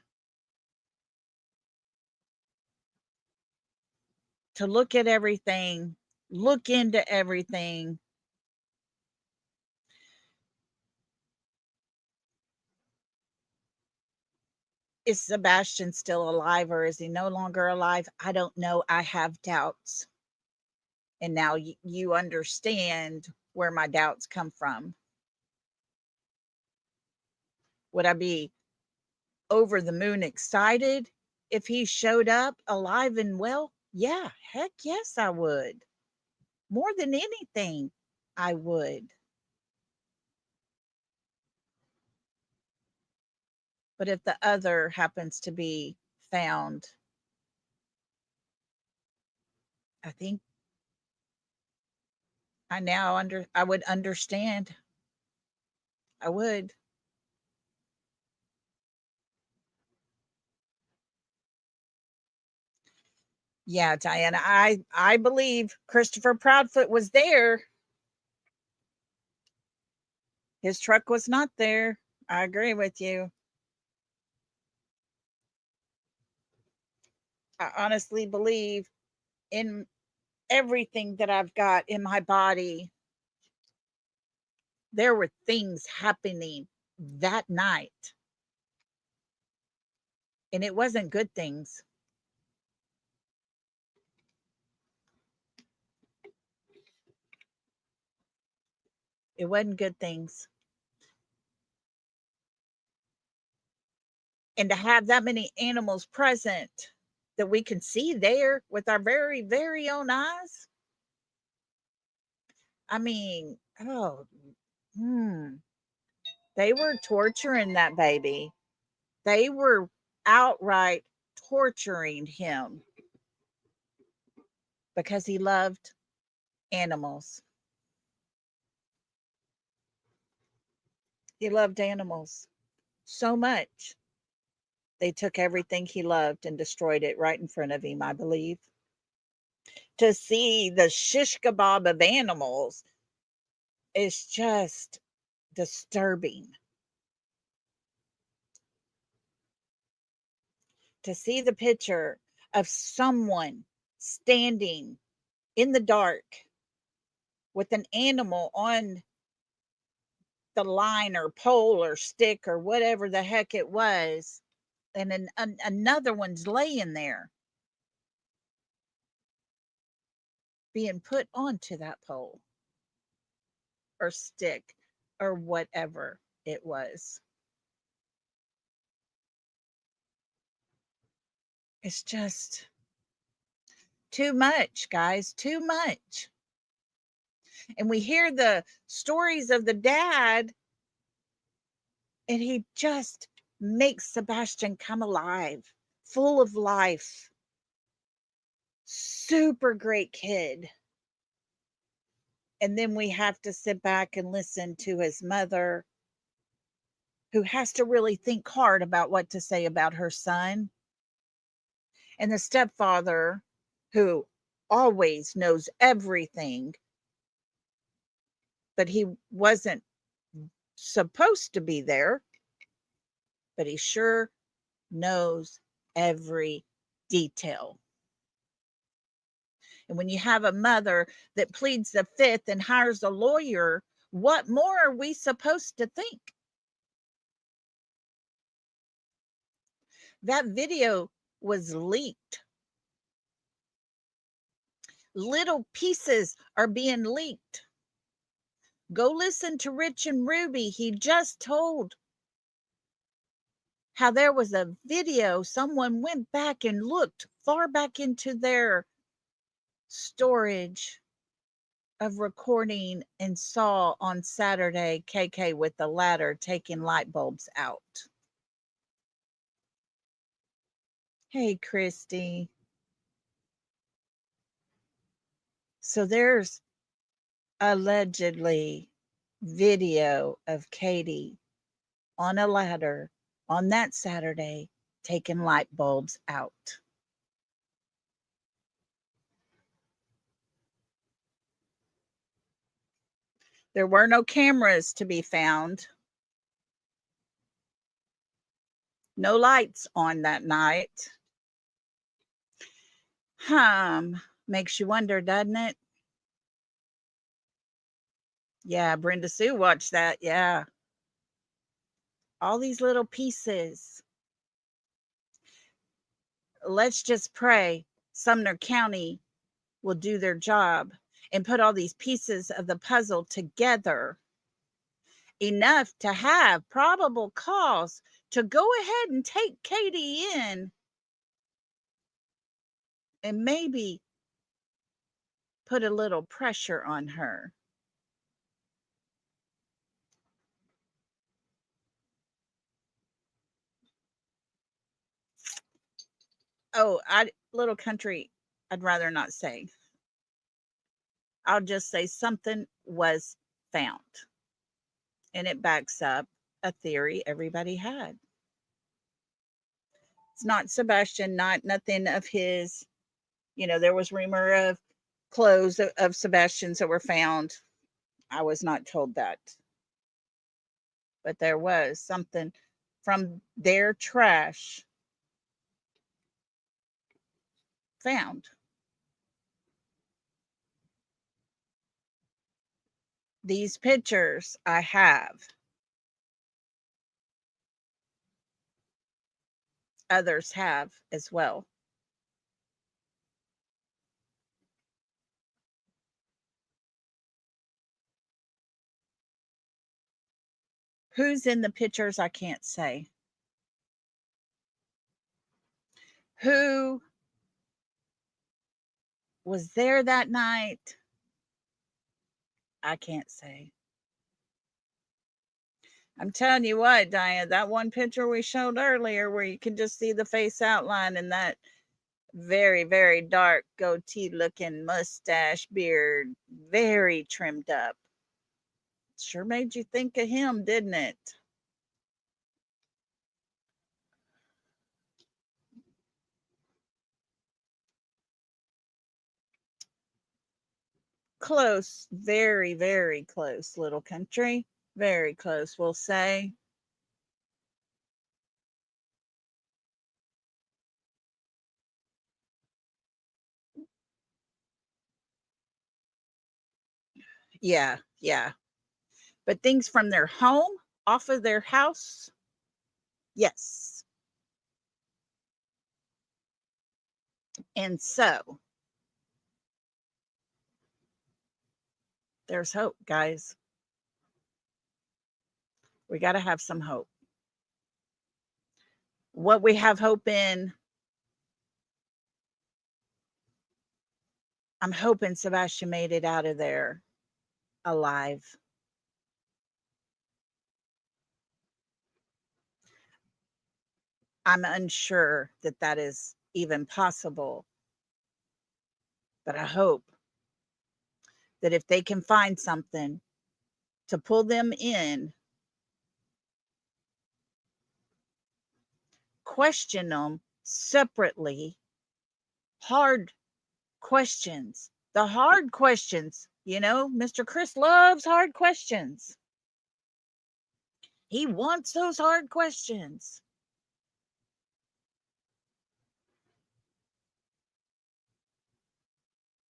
to look at everything, look into everything. Is Sebastian still alive or is he no longer alive? I don't know. I have doubts. And now you understand where my doubts come from. Would I be over the moon excited if he showed up alive and well? Yeah, heck yes, I would. More than anything, I would. But if the other happens to be found, I think I would understand. I would. Yeah, Diana, I believe Christopher Proudfoot was there. His truck was not there. I agree with you. I honestly believe in everything that I've got in my body there were things happening that night, and it wasn't good things. It wasn't good things. And to have that many animals present that we can see there with our very, very own eyes. I mean, oh, they were torturing that baby. They were outright torturing him because he loved animals. He loved animals so much. They took everything he loved and destroyed it right in front of him, I believe. To see the shish kebab of animals is just disturbing. To see the picture of someone standing in the dark with an animal on the line or pole or stick or whatever the heck it was, and another one's laying there being put onto that pole or stick or whatever it was. It's just too much, guys, too much. And we hear the stories of the dad, and he just makes Sebastian come alive, full of life. Super great kid. And then we have to sit back and listen to his mother, who has to really think hard about what to say about her son, and the stepfather, who always knows everything, but he wasn't supposed to be there, but he sure knows every detail. And when you have a mother that pleads the fifth and hires a lawyer, what more are we supposed to think? That video was leaked. Little pieces are being leaked. Go listen to Rich and Ruby. He just told how there was a video. Someone went back and looked far back into their storage of recording and saw on Saturday KK with the ladder taking light bulbs out. Hey, Christy. So there's allegedly video of Katie on a ladder on that Saturday taking light bulbs out. There were no cameras to be found. No lights on that night. Makes you wonder, doesn't it? Yeah, Brenda Sue watched that. Yeah. All these little pieces. Let's just pray Sumner County will do their job and put all these pieces of the puzzle together enough to have probable cause to go ahead and take Katie in and maybe put a little pressure on her. Oh, little country, I'd rather not say. I'll just say something was found, and it backs up a theory everybody had. It's not Sebastian, not nothing of his. There was rumor of clothes of Sebastian's that were found. I was not told that. But there was something from their trash found. These pictures I have. Others have as well. Who's in the pictures? I can't say. Who was there that night? I can't say. I'm telling you what, Diane, that one picture we showed earlier where you can just see the face outline and that very, very dark goatee looking mustache beard, very trimmed up. Sure made you think of him, didn't it? Close, very, very close, little country. Very close, we'll say. Yeah, yeah. But things from their home, off of their house, yes. And so there's hope, guys. We got to have some hope. What we have hope in, I'm hoping Sebastian made it out of there alive. I'm unsure that that is even possible, but I hope that if they can find something to pull them in, question them separately, hard questions, the hard questions. You know, Mr. Chris loves hard questions. He wants those hard questions.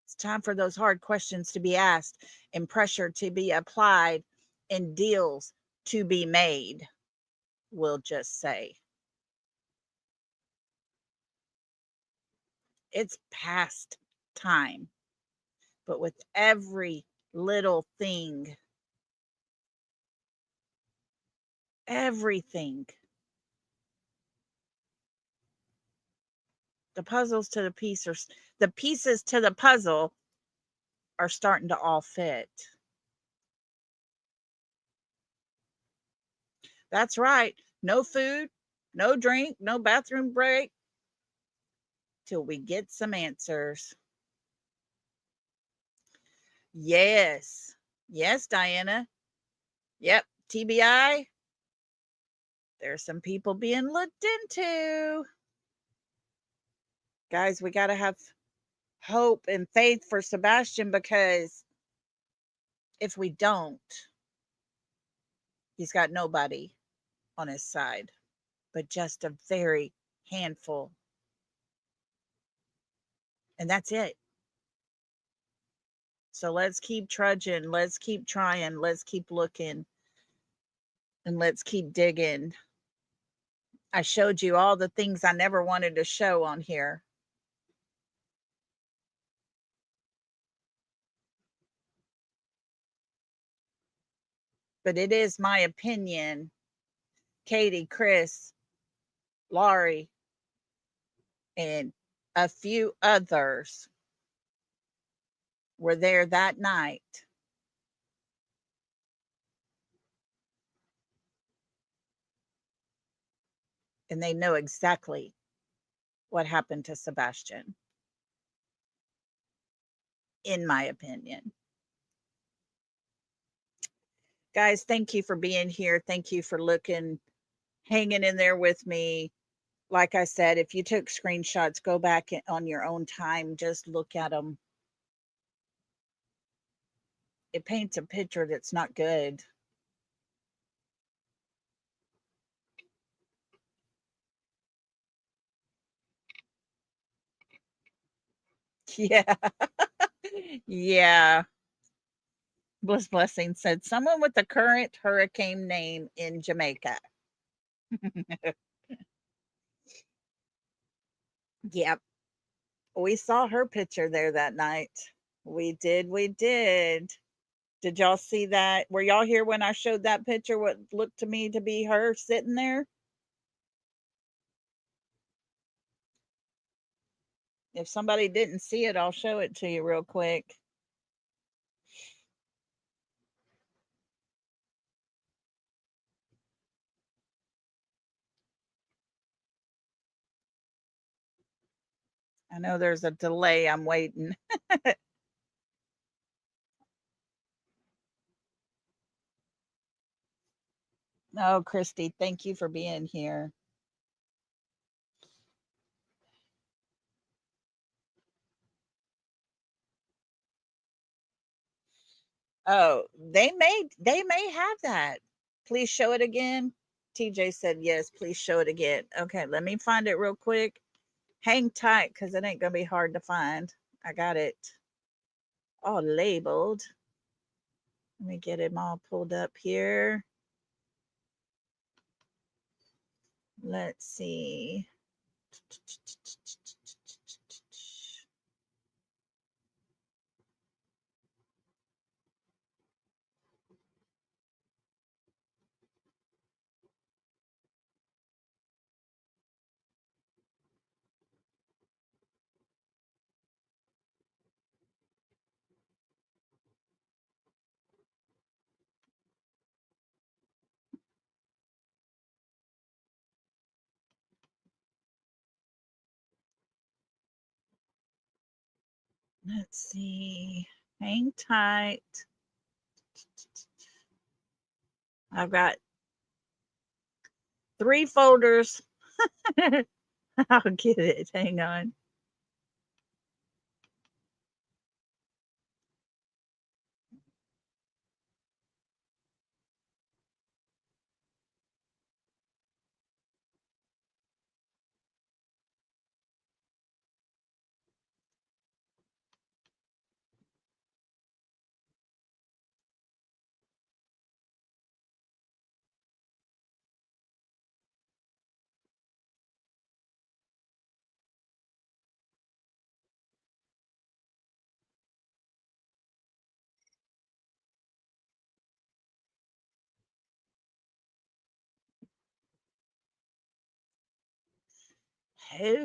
It's time for those hard questions to be asked and pressure to be applied and deals to be made, we'll just say. It's past time. But with every little thing, everything, the puzzles to the pieces, the pieces to the puzzle are starting to all fit. That's right. No food, no drink, no bathroom break till we get some answers. Yes. Yes, Diana. Yep. TBI. There's some people being looked into. Guys, we got to have hope and faith for Sebastian, because if we don't, he's got nobody on his side, but just a very handful. And that's it. So let's keep trudging. Let's keep trying. Let's keep looking. And let's keep digging. I showed you all the things I never wanted to show on here. But it is my opinion, Katie, Chris, Laurie, and a few others were there that night. And they know exactly what happened to Sebastian, in my opinion. Guys, thank you for being here. Thank you for looking, hanging in there with me. Like I said, if you took screenshots, go back on your own time, just look at them. It paints a picture that's not good. Yeah. Yeah. Bliss Blessing said, someone with the current hurricane name in Jamaica. Yep. We saw her picture there that night. We did. We did. Did y'all see that? Were y'all here when I showed that picture? What looked to me to be her sitting there? If somebody didn't see it, I'll show it to you real quick. I know there's a delay. I'm waiting. Oh, Christy, thank you for being here. Oh, they may have that. Please show it again. TJ said yes, please show it again. Okay, let me find it real quick. Hang tight because it ain't gonna be hard to find. I got it all labeled. Let me get him all pulled up here. Let's see. Let's see. Hang tight. I've got 3 folders. I'll get it. Hang on.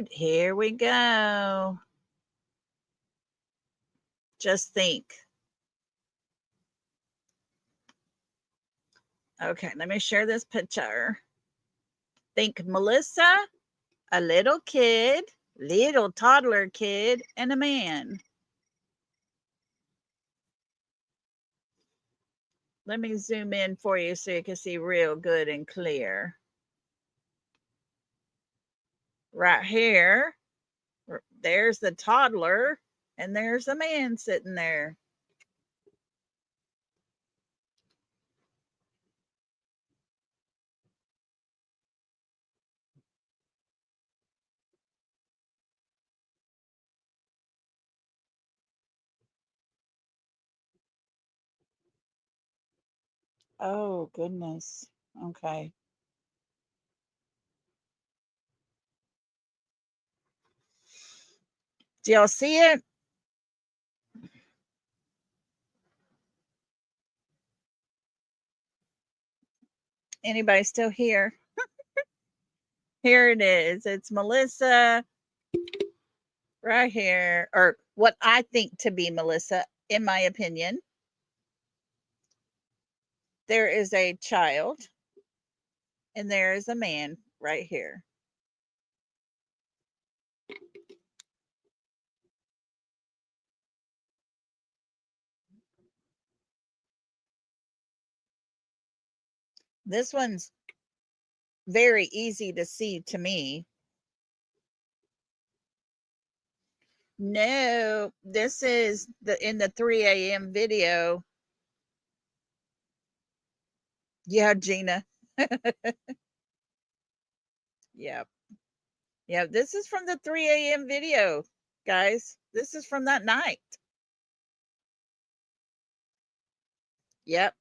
Here we go. Just think. Okay, let me share this picture. Think Melissa, a little kid, little toddler kid, and a man. Let me zoom in for you so you can see real good and clear. Right here, there's the toddler, and there's a man sitting there. Oh, goodness. Okay. Do y'all see it? Anybody still here? Here it is. It's Melissa right here, or what I think to be Melissa, in my opinion. There is a child, and there is a man right here. This one's very easy to see to me. No, this is in the 3 a.m. video. Yeah, Gina. Yep. Yeah, this is from the 3 a.m. video, guys. This is from that night. Yep.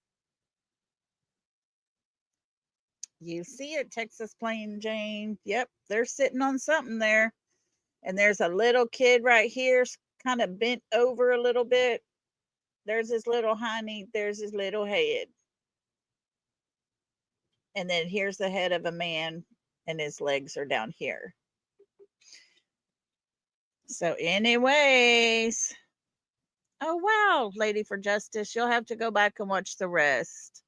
You see it, Texas Plain Jane. Yep, they're sitting on something there. And there's a little kid right here, kind of bent over a little bit. There's his little hiney, there's his little head. And then here's the head of a man, and his legs are down here. So, anyways, oh wow, Lady for Justice, you'll have to go back and watch the rest.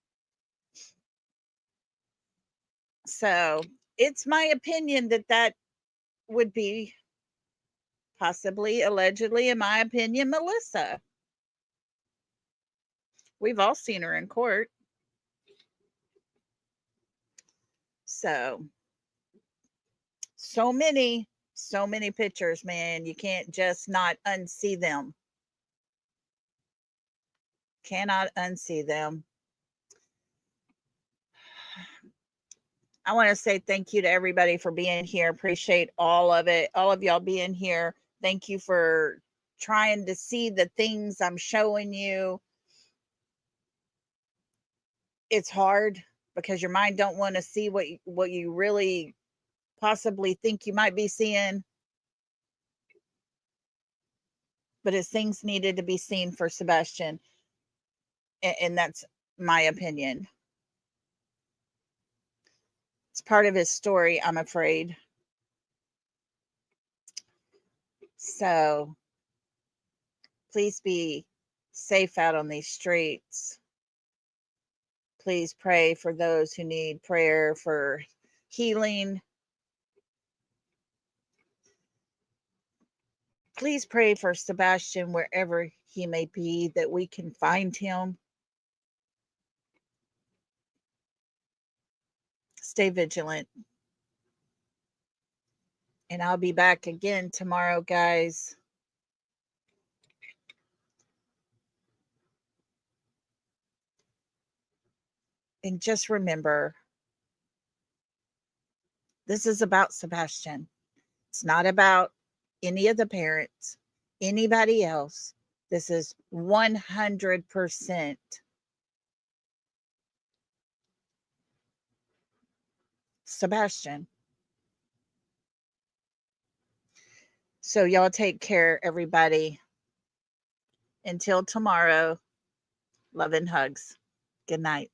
So, it's my opinion that that would be possibly, allegedly, in my opinion, Melissa. We've all seen her in court. So many pictures, man. You can't just not unsee them. Cannot unsee them. I want to say thank you to everybody for being here. Appreciate all of it. All of y'all being here. Thank you for trying to see the things I'm showing you. It's hard because your mind don't want to see what you really possibly think you might be seeing. But it's things needed to be seen for Sebastian. And that's my opinion. It's part of his story, I'm afraid. So please be safe out on these streets. Please pray for those who need prayer for healing. Please pray for Sebastian wherever he may be, that we can find him. Stay vigilant. And I'll be back again tomorrow, guys. And just remember, this is about Sebastian. It's not about any of the parents, anybody else. This is 100% Sebastian. So y'all take care, everybody. Until tomorrow, love and hugs. Good night.